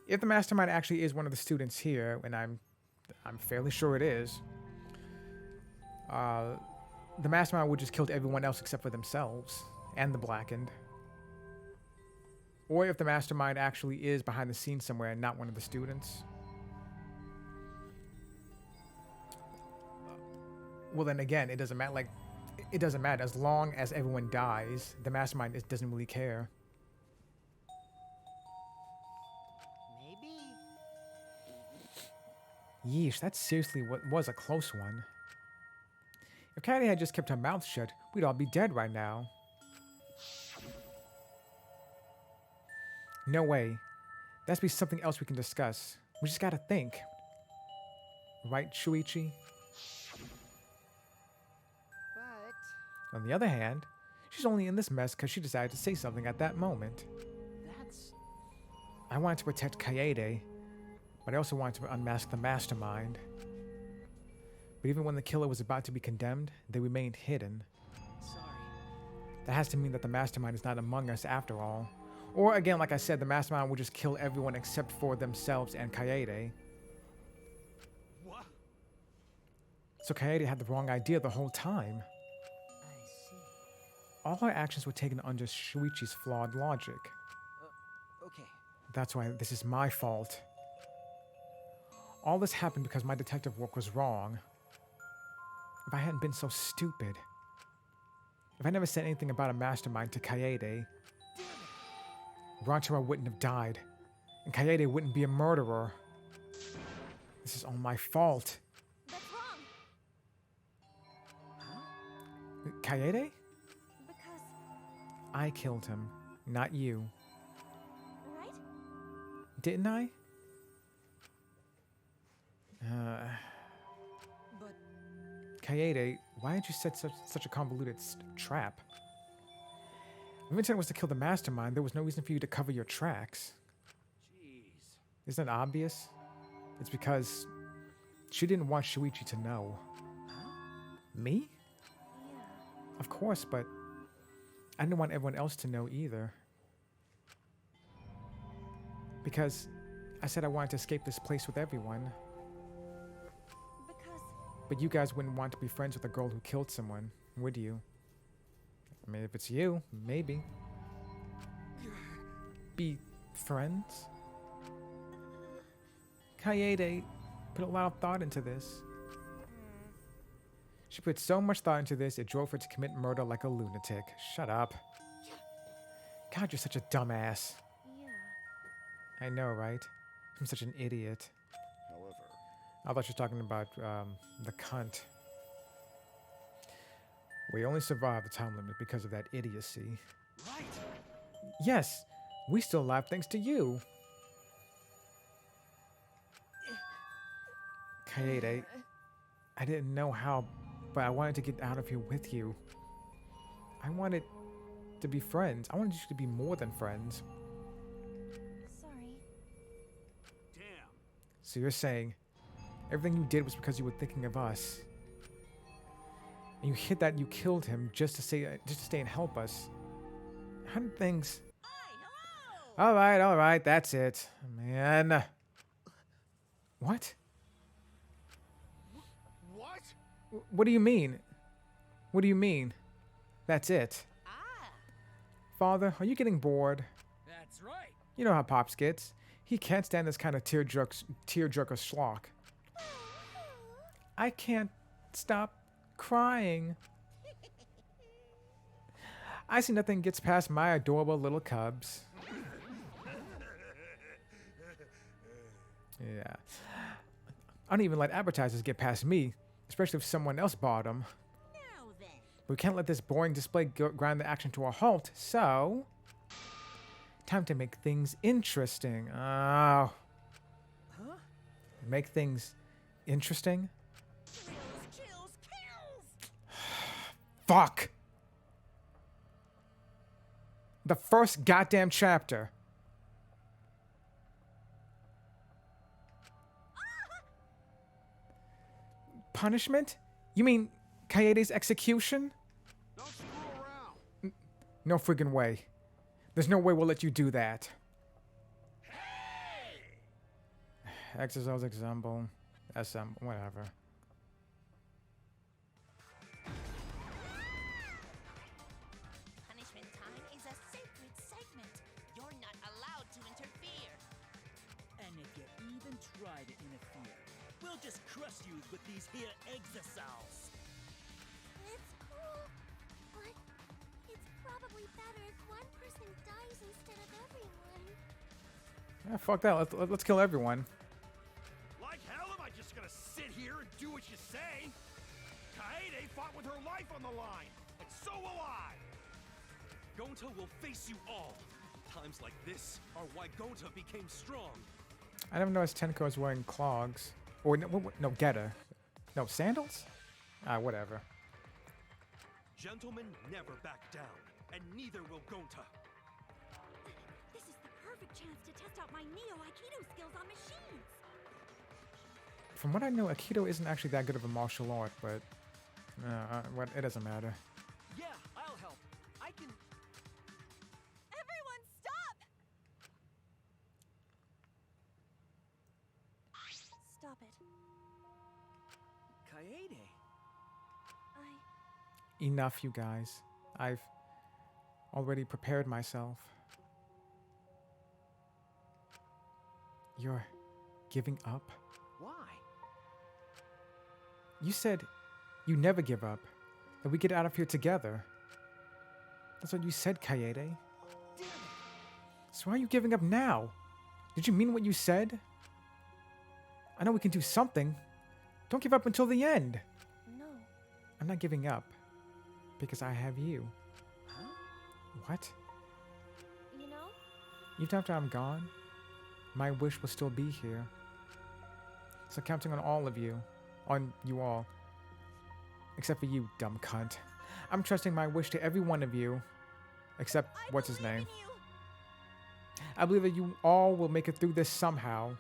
If the mastermind actually is one of the students here, and I'm fairly sure it is, the mastermind would just killed everyone else except for themselves and the Blackened. Or if the mastermind actually is behind the scenes somewhere and not one of the students. Well, then again, it doesn't matter. Like, it doesn't matter as long as everyone dies. The mastermind doesn't really care. Maybe. Yeesh, that seriously was a close one. If Kaede had just kept her mouth shut, we'd all be dead right now. No way. There has to be something else we can discuss. We just gotta think. Right, Shuichi? But On the other hand, She's only in this mess because she decided to say something at that moment. That's... I wanted to protect Kaede, but I also wanted to unmask the mastermind. But even when the killer was about to be condemned, they remained hidden. Sorry. That has to mean that the mastermind is not among us after all. Or again, like I said, the mastermind will just kill everyone except for themselves and Kaede. What? So Kaede had the wrong idea the whole time. I see. All our actions were taken under Shuichi's flawed logic. Okay. That's why this is my fault. All this happened because my detective work was wrong. If I hadn't been so stupid. If I never said anything about a mastermind to Kaede, Ranchero wouldn't have died, and Kaede wouldn't be a murderer. This is all my fault. That's wrong. Kaede? Because, I killed him, not you. right? Didn't I? But... Kaede, why did you set such a convoluted trap? If intent was to kill the mastermind, there was no reason for you to cover your tracks. Jeez. Isn't that obvious? It's because she didn't want Shuichi to know. Me? Yeah. Of course, but I didn't want everyone else to know either. Because I said I wanted to escape this place with everyone. Because, But you guys wouldn't want to be friends with a girl who killed someone, would you? I mean, if it's you, maybe. Be friends? Kaede put a lot of thought into this. She put so much thought into this, it drove her to commit murder like a lunatic. Shut up. God, you're such a dumbass. yeah. I know, right? I'm such an idiot. However, I thought she was talking about the cunt. We only survived the time limit because of that idiocy. Right. Yes, we still alive thanks to you. Kaede, I didn't know how, but I wanted to get out of here with you. I wanted to be friends. I wanted you to be more than friends. Sorry. Damn. So you're saying everything you did was because you were thinking of us. And you hid that you killed him just to stay and help us. How did things... Hi, hello! All right, that's it. Man. What? What? What do you mean? What do you mean? That's it. Ah, Father, are you getting bored? That's right. You know how Pops gets. He can't stand this kind of tearjerker schlock. I can't stop crying. I see nothing gets past my adorable little cubs. Yeah. I don't even let advertisers get past me, especially if someone else bought them. now then. We can't let this boring display grind the action to a halt, so... Time to make things interesting. Oh. Huh? Make things interesting? Chills, chills, kills! Fuck! The first goddamn chapter. Punishment? You mean Kaede's execution? Don't screw around. No friggin' way. There's no way we'll let you do that. Exercise example. SM, whatever. Punishment time is a sacred segment. You're not allowed to interfere. And if you even try to interfere, we'll just crush you with these here exosols. It's cool, but it's probably better if one person dies instead of everyone. Ah, fuck that. Let's kill everyone. Like hell am I just gonna sit here and do what you say? Kaede fought with her life on the line, and so will I! Gonta will face you all. Times like this are why Gonta became strong. I never noticed Tenko is wearing clogs. Or, no, Geta. No, sandals? Ah, whatever. Gentlemen never back down. and neither will Gonta. This is the perfect chance to test out my Neo Aikido skills on machines. From what I know, Aikido isn't actually that good of a martial art, but it doesn't matter. Yeah, I'll help. I can. Everyone, stop! Stop it. Kaede. Enough, you guys. I've already prepared myself. You're giving up? Why? You said you never give up, that we get out of here together. That's what you said, Kaede. Damn it. So why are you giving up now? Did you mean what you said? I know we can do something. Don't give up until the end. No. I'm not giving up because I have you. Huh? What? You know? Even after I'm gone, my wish will still be here. So counting on all of you. On you all. Except for you, dumb cunt. I'm trusting my wish to every one of you. Except, what's his name? I believe that you all will make it through this somehow.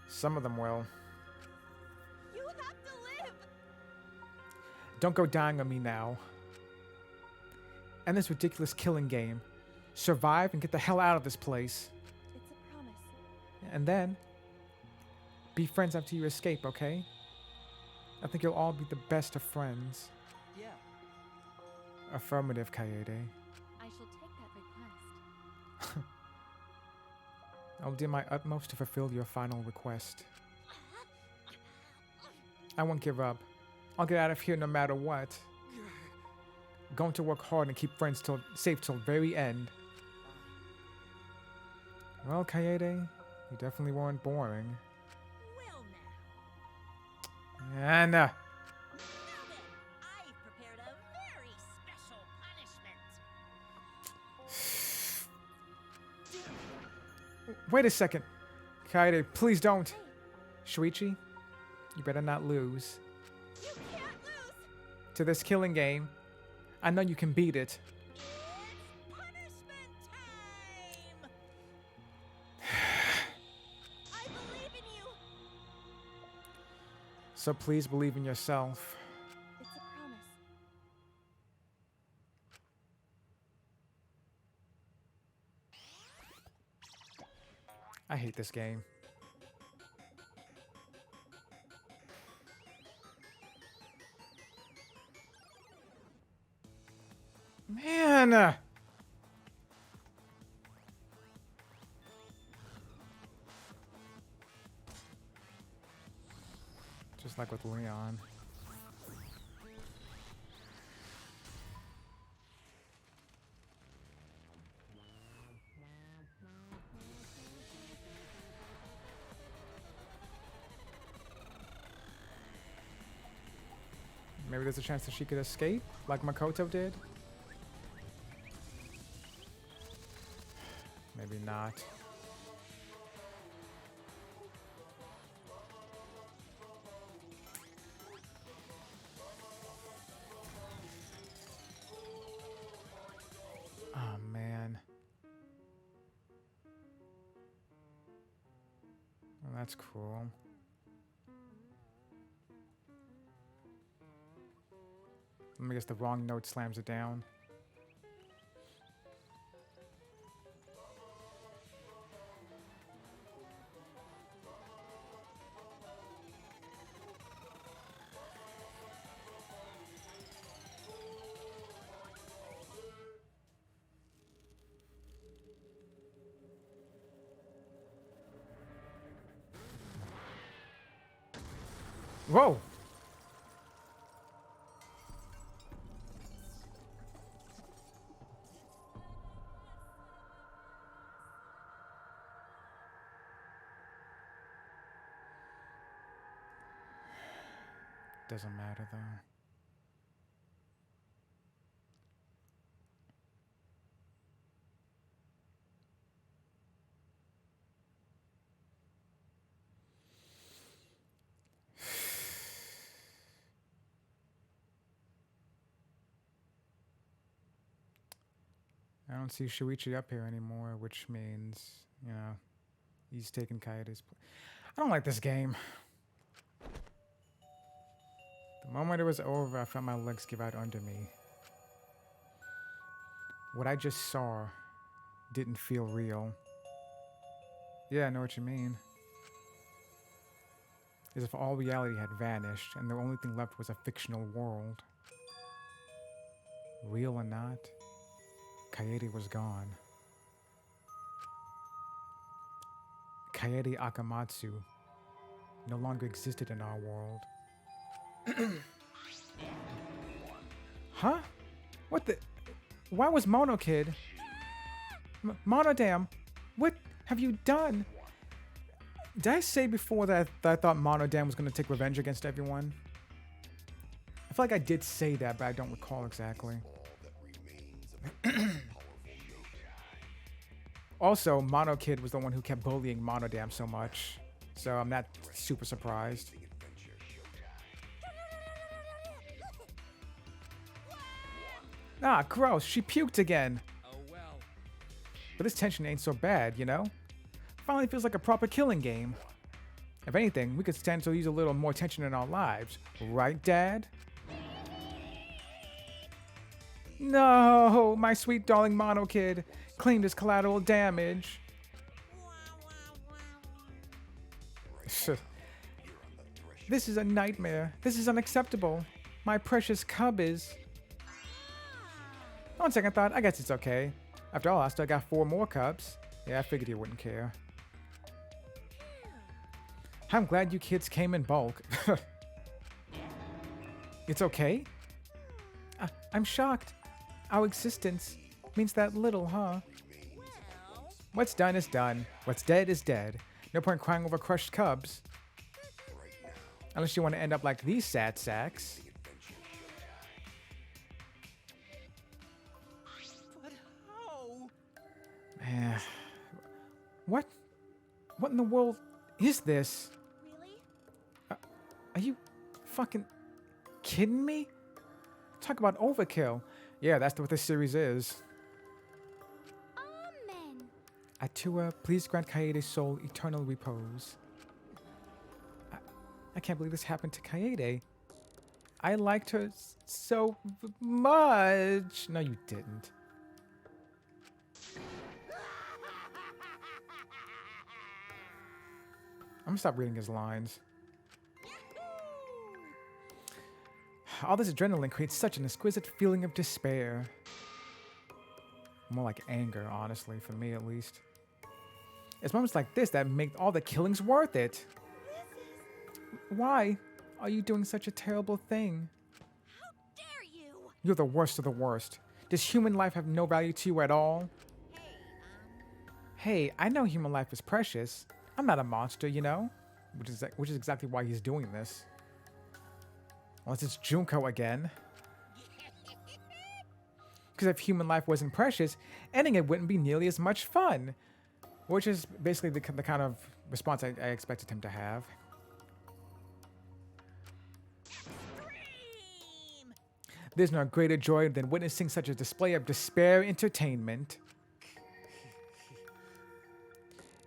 Some of them will. You have to live! Don't go dying on me now. End this ridiculous killing game. Survive and get the hell out of this place. It's a promise. And then, be friends after you escape, okay? I think you'll all be the best of friends. Yeah. Affirmative, Kaede. I shall take that request. I'll do my utmost to fulfill your final request. I won't give up. I'll get out of here no matter what. Going to work hard and keep friends safe till very end. Well, Kaede, you definitely weren't boring. Well now. And, Now then, I've prepared a very special punishment. wait a second. Kaede, please don't. Shuichi, you better not lose. You can't lose! To this killing game. I know you can beat it. It's punishment time! I believe in you! So please believe in yourself. It's a promise. I hate this game. Man! Just like with Leon. Maybe there's a chance that she could escape, like Makoto did? Maybe not. Oh, man. Well, that's cool. Let me guess the wrong note slams it down. Whoa! Doesn't matter though. I don't see Shuichi up here anymore, which means, you know, he's taking Kaede's place. I don't like this game. The moment it was over, I felt my legs give out under me. What I just saw didn't feel real. Yeah, I know what you mean. As if all reality had vanished and the only thing left was a fictional world. Real or not, Kaede was gone. Kaede Akamatsu no longer existed in our world. Huh? What the? Why was Mono Kid? Monodam, what have you done? Did I say before that I thought Monodam was going to take revenge against everyone? I feel like I did say that, but I don't recall exactly. Also, Mono Kid was the one who kept bullying Monodam so much, so I'm not super surprised. Ah, gross, she puked again. Oh well. But this tension ain't so bad, you know? Finally feels like a proper killing game. If anything, we could stand to use a little more tension in our lives. Right, Dad? No, my sweet darling Mono Kid claimed his collateral damage. This is a nightmare. This is unacceptable. My precious cub is... On second thought, I guess it's okay. After all, I still got 4 more cubs. Yeah, I figured you wouldn't care. I'm glad you kids came in bulk. It's okay? I'm shocked. Our existence means that little, huh? What's done is done. What's dead is dead. No point crying over crushed cubs. Unless you want to end up like these sad sacks. But how? Man. What? What in the world is this? Really? Are you fucking kidding me? Talk about overkill. Yeah, that's what this series is. Amen. Atua, please grant Kaede's soul eternal repose. I can't believe this happened to Kaede. I liked her so much. No, you didn't. I'm gonna stop reading his lines. All this adrenaline creates such an exquisite feeling of despair. More like anger, honestly, for me at least. It's moments like this that make all the killings worth it. Why are you doing such a terrible thing? How dare you? You're the worst of the worst. Does human life have no value to you at all? Hey, I know human life is precious. I'm not a monster, you know? Which is exactly why he's doing this. Unless it's Junko again. Because if human life wasn't precious, ending it wouldn't be nearly as much fun. Which is basically the kind of response I expected him to have. Scream! There's no greater joy than witnessing such a display of despair entertainment.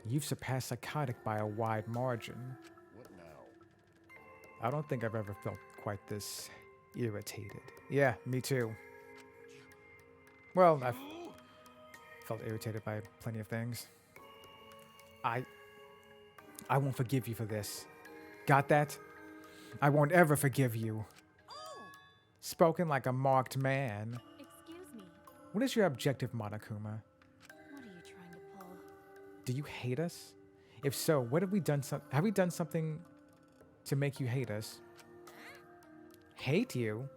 You've surpassed psychotic by a wide margin. What now? I don't think I've ever felt quite this irritated. Yeah, me too. Well, I've felt irritated by plenty of things. I won't forgive you for this. Got that? I won't ever forgive you. Spoken like a marked man. Excuse me. What is your objective, Monokuma? What are you trying to pull? Do you hate us? If so, what have we done? Have we done something to make you hate us? Hate you?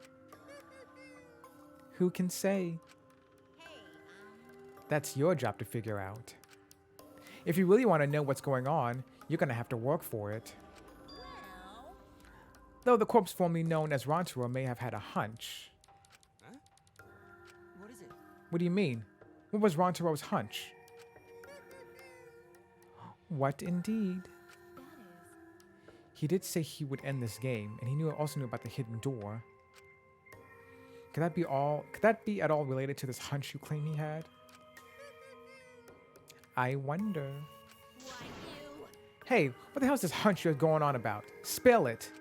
Who can say? That's your job to figure out. If you really want to know what's going on, you're going to have to work for it. Well, Though the corpse formerly known as Rantaro may have had a hunch. Huh? What is it? What do you mean? What was Rantaro's hunch? What indeed? That is. He did say he would end this game, and he also knew about the hidden door. Could that be at all related to this hunch you claim he had? I wonder. Why you? Hey, what the hell is this hunch you're going on about? Spill it.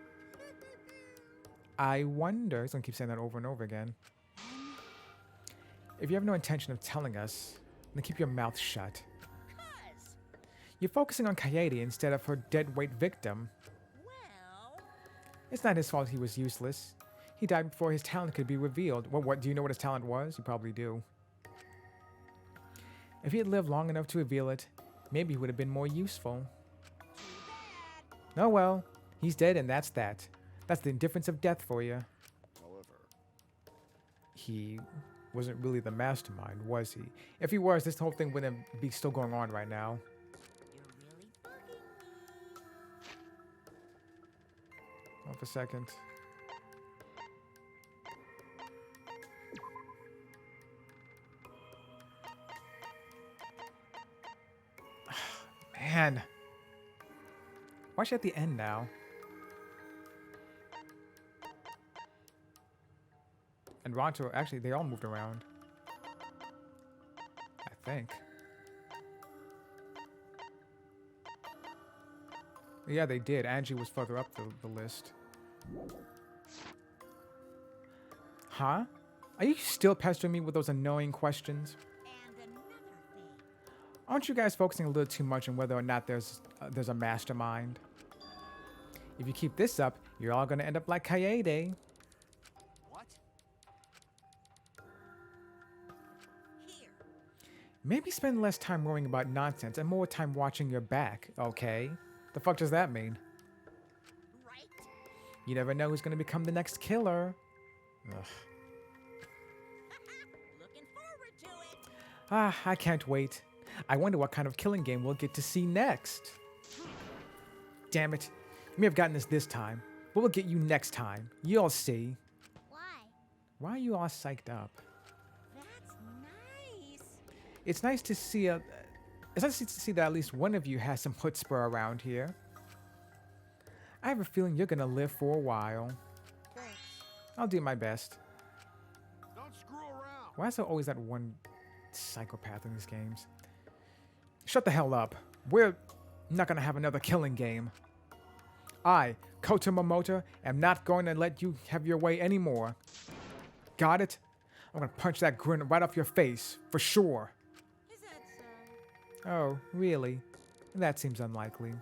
I wonder. He's gonna keep saying that over and over again. If you have no intention of telling us, then keep your mouth shut. Cuz, You're focusing on Kaede instead of her deadweight victim. well, It's not his fault he was useless. He died before his talent could be revealed. Well, what do you know what his talent was? You probably do. If he had lived long enough to reveal it, maybe he would have been more useful. Oh well, he's dead and that's that. That's the indifference of death for you. However, He wasn't really the mastermind, was he? If he was, this whole thing wouldn't be still going on right now. you're really bugging me. Hold for a second. Man. Why is she at the end now? And Ronto, actually, they all moved around. I think. Yeah, they did. Angie was further up the list. Huh? Are you still pestering me with those annoying questions? And another thing. Aren't you guys focusing a little too much on whether or not there's a mastermind? If you keep this up, you're all gonna end up like Kaede. What? Here. Maybe spend less time worrying about nonsense and more time watching your back, okay? The fuck does that mean? Right? You never know who's gonna become the next killer. Ugh. Looking forward to it. Ah, I can't wait. I wonder what kind of killing game we'll get to see next. Damn it. You may have gotten this time, but we'll get you next time. You'll see. Why? Why are you all psyched up? That's nice. It's nice to see it's nice to see that at least one of you has some chutzpah around here. I have a feeling you're gonna live for a while. Thanks. I'll do my best. Don't screw around. Why is there always that one psychopath in these games? Shut the hell up. We're not gonna have another killing game. I, Kota Momoto, am not going to let you have your way anymore. Got it? I'm gonna punch that grin right off your face, for sure. Is that so? Oh, really? That seems unlikely.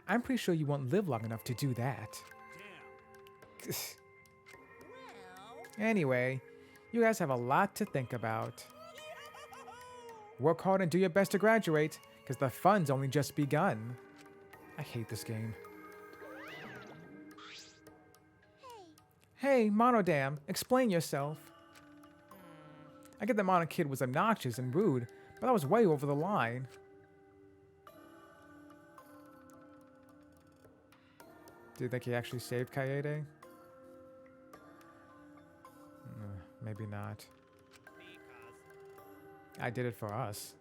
I'm pretty sure you won't live long enough to do that. Damn. Well, Anyway, you guys have a lot to think about. Work hard and do your best to graduate, because the fun's only just begun. I hate this game. Hey, Monodam, explain yourself. I get that Mono Kid was obnoxious and rude, but that was way over the line. Do you think he actually saved Kaede? Maybe not. I did it for us.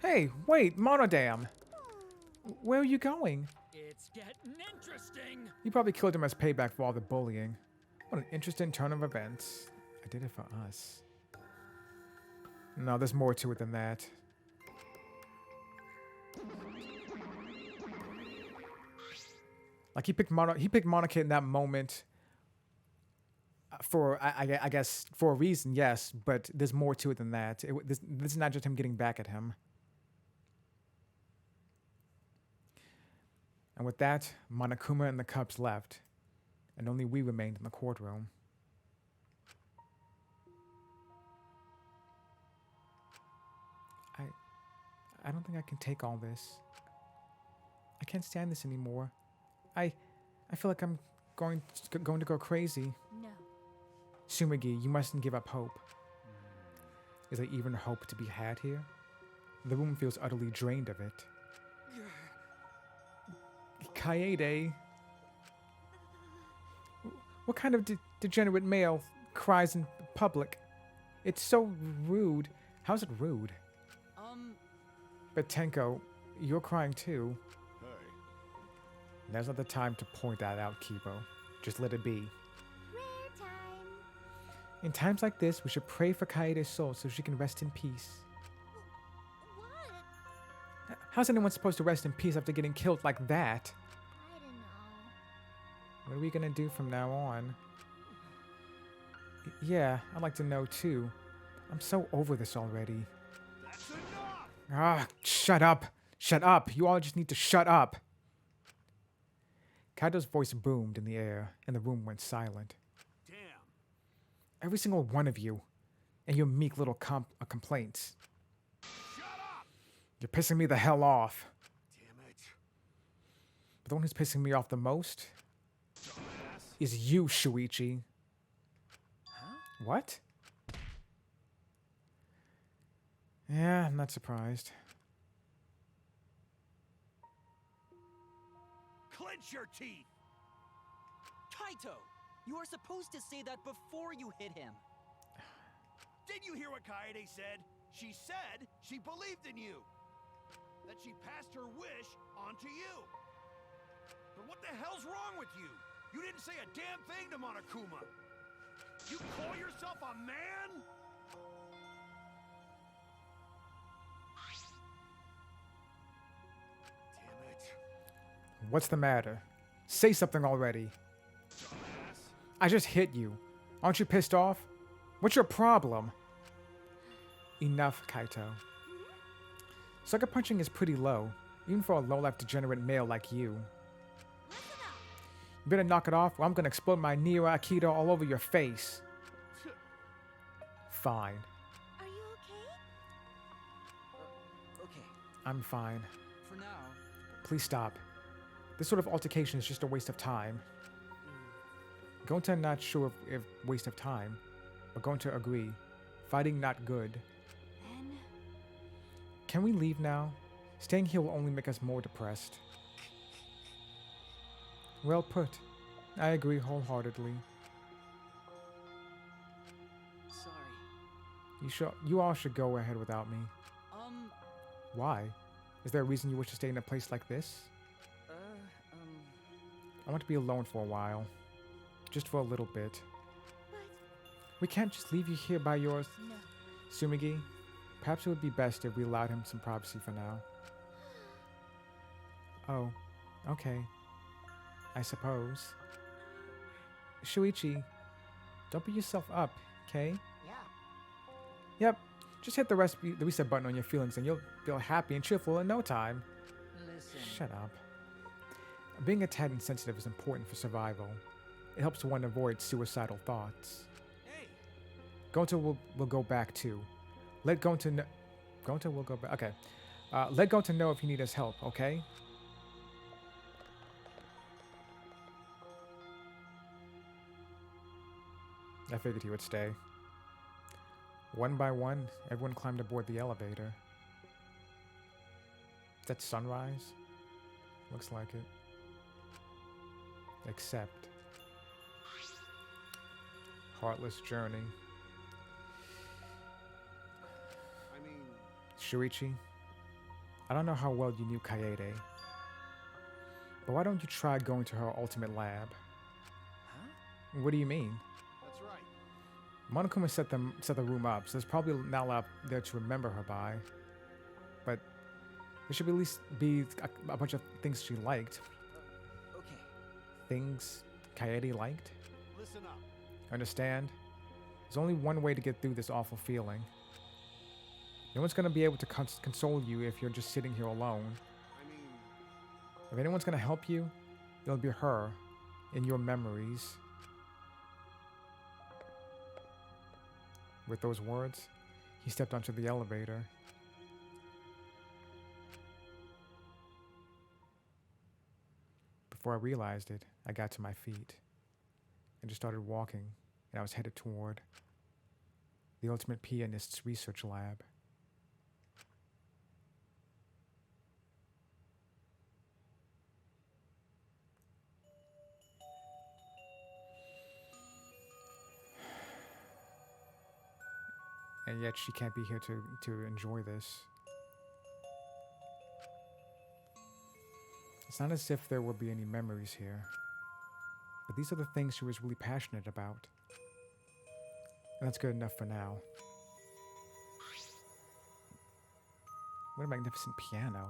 Hey, wait, Monodam! Where are you going? It's getting interesting. You probably killed him as payback for all the bullying. What an interesting turn of events. I did it for us. No, there's more to it than that. Like he picked Monokid in that moment for I guess for a reason, yes, but there's more to it than that. This is not just him getting back at him. And with that, Monokuma and the Cubs left, and only we remained in the courtroom. I don't think I can take all this. I can't stand this anymore. I feel like I'm going to go crazy. No. Sumigi, you mustn't give up hope. Is there even hope to be had here? The room feels utterly drained of it. Kaede. What kind of degenerate male cries in public? It's so rude. How's it rude? But Tenko, you're crying too. hey, Now's not the time to point that out, Kibo. Just let it be. Rare time. In times like this, we should pray for Kaede's soul so she can rest in peace. What? How's anyone supposed to rest in peace after getting killed like that? I don't know. What are we gonna do from now on? Yeah, I'd like to know too. I'm so over this already. That's enough! Ah, shut up! Shut up! You all just need to shut up! Kaido's voice boomed in the air, and the room went silent. Damn. Every single one of you, and your meek little complaints. Shut up! You're pissing me the hell off. Damn it. But the one who's pissing me off the most Dumbass. is you, Shuichi. Huh? What? Yeah, I'm not surprised. Clench your teeth! Kaito! You are supposed to say that before you hit him. Did you hear what Kaede said? She said she believed in you. That she passed her wish on to you. But what the hell's wrong with you? You didn't say a damn thing to Monokuma. You call yourself a man? Damn it. What's the matter? Say something already. Dumbass. I just hit you. Aren't you pissed off? What's your problem? Enough, Kaito. Sucker punching is pretty low, even for a low-life degenerate male like you. Listen up. You better knock it off or I'm gonna explode my Neo Aikido all over your face. Fine. Are you okay? Okay, I'm fine. for now. Please stop. This sort of altercation is just a waste of time. Going to not sure if waste of time, but going to agree. Fighting not good. Then Can we leave now? Staying here will only make us more depressed. Well put. I agree wholeheartedly. Sorry. You all should go ahead without me. Why? Is there a reason you wish to stay in a place like this? I want to be alone for a while. Just for a little bit. but We can't just leave you here by yours. no. Sumigi, perhaps it would be best if we allowed him some privacy for now. Oh, okay. I suppose. Shuichi, don't beat yourself up, okay? Yeah. Yep, just hit the reset button on your feelings and you'll feel happy and cheerful in no time. Listen. Shut up. Being a tad insensitive is important for survival. It helps one avoid suicidal thoughts. Hey, Gonta will go back too. Let Gonta know. Gonta will go back. Okay. Let Gonta know if you need his help, okay? I figured he would stay. One by one, everyone climbed aboard the elevator. Is that sunrise? Looks like it. Except. Heartless journey. I mean, Shuichi, I don't know how well you knew Kaede, but why don't you try going to her ultimate lab? Huh? What do you mean? that's right. Monokuma set the room up, so there's probably not a lot there to remember her by. But there should at least be a bunch of things she liked. Okay. Things Kaede liked. Listen up. Understand? There's only one way to get through this awful feeling. No one's gonna be able to console you if you're just sitting here alone. I mean, If anyone's gonna help you, it'll be her, in your memories. With those words, he stepped onto the elevator. Before I realized it, I got to my feet and just started walking, and I was headed toward the Ultimate Pianist's research lab. And yet she can't be here to enjoy this. It's not as if there will be any memories here. But these are the things she was really passionate about. And that's good enough for now. What a magnificent piano.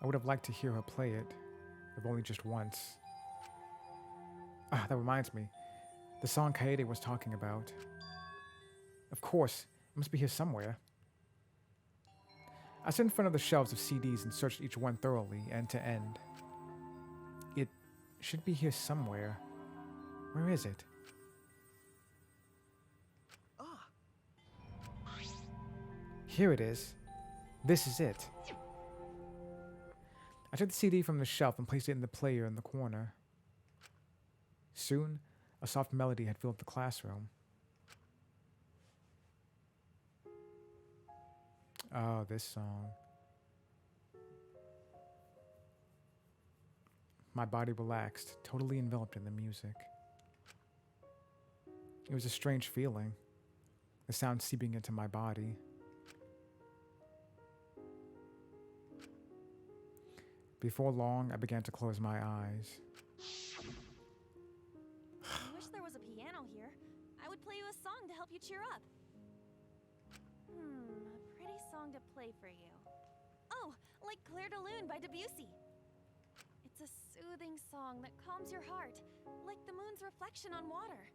I would have liked to hear her play it, if only just once. Ah, that reminds me. The song Kaede was talking about. Of course, it must be here somewhere. I stood in front of the shelves of CDs and searched each one thoroughly, end to end. It should be here somewhere. Where is it? Ah, Here it is. This is it. I took the CD from the shelf and placed it in the player in the corner. Soon, a soft melody had filled the classroom. Oh, this song. My body relaxed, totally enveloped in the music. It was a strange feeling, the sound seeping into my body. Before long, I began to close my eyes. I wish there was a piano here. I would play you a song to help you cheer up. A pretty song to play for you. Oh, like Clair de Lune by Debussy. It's a soothing song that calms your heart, like the moon's reflection on water.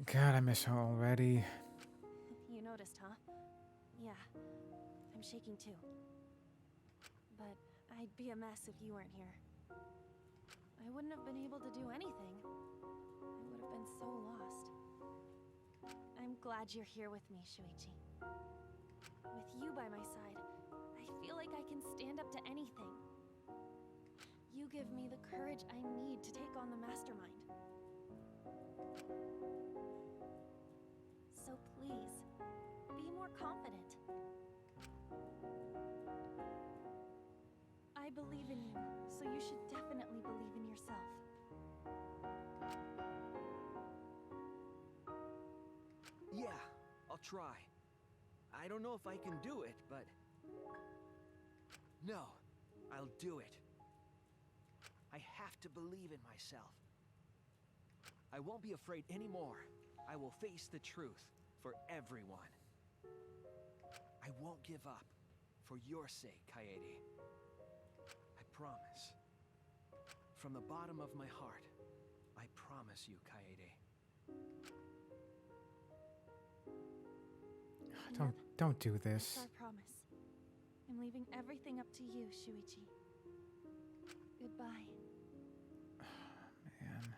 God, I miss her already. You noticed, huh? Yeah, I'm shaking too. But I'd be a mess if you weren't here. I wouldn't have been able to do anything. I would have been so lost. I'm glad you're here with me, Shuichi. With you by my side, I feel like I can stand up to anything. You give me the courage I need to take on the mastermind. So please, be more confident. I believe in you, so you should definitely believe in yourself. yeah, I'll try. I don't know if I can do it, but... No, I'll do it. I have to believe in myself. I won't be afraid anymore. I will face the truth for everyone. I won't give up. For your sake, Kaede. I promise. From the bottom of my heart, I promise you, Kaede. Don't do That's this. our promise. I'm leaving everything up to you, Shuichi. Goodbye. Man.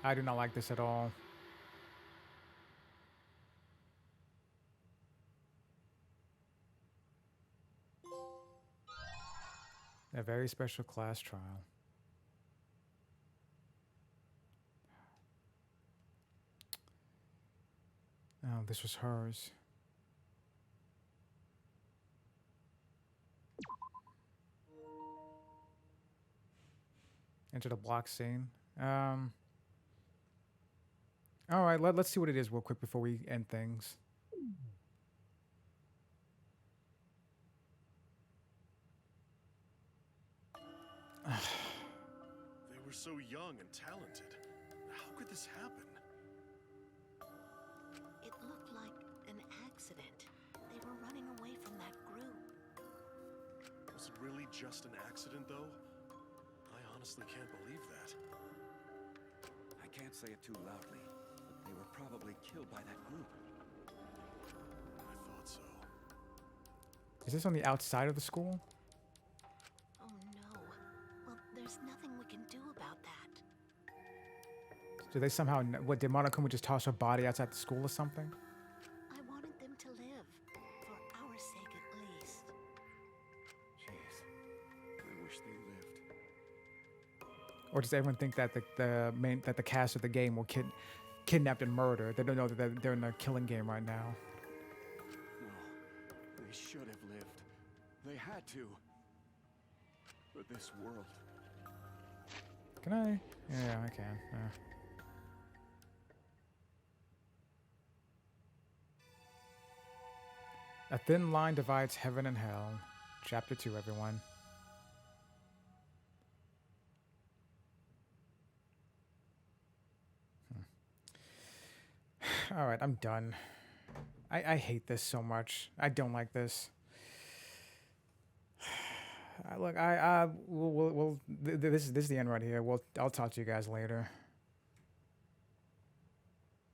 I do not like this at all. A very special class trial. Oh, this was hers. Enter the block scene. All right, let's see what it is real quick before we end things. They were so young and talented. How could this happen? It looked like an accident. They were running away from that group. Was it really just an accident, though? I honestly can't believe that. I can't say it too loudly, but they were probably killed by that group. I thought so. Is this on the outside of the school? Oh no. Well, there's nothing we can do about that. Do they somehow... What, did Monokuma just toss her body outside the school or something? I wanted them to live. For our sake at least. Jeez. I wish they lived. Or does everyone think that the cast of the game were kidnapped and murdered? They don't know that they're in a killing game right now. No. They should have lived. They had to. For this world. Can I? Yeah, I can. A thin line divides heaven and hell. Chapter 2, everyone. All right, I'm done. I hate this so much. I don't like this. Look, this is the end right here. I'll talk to you guys later.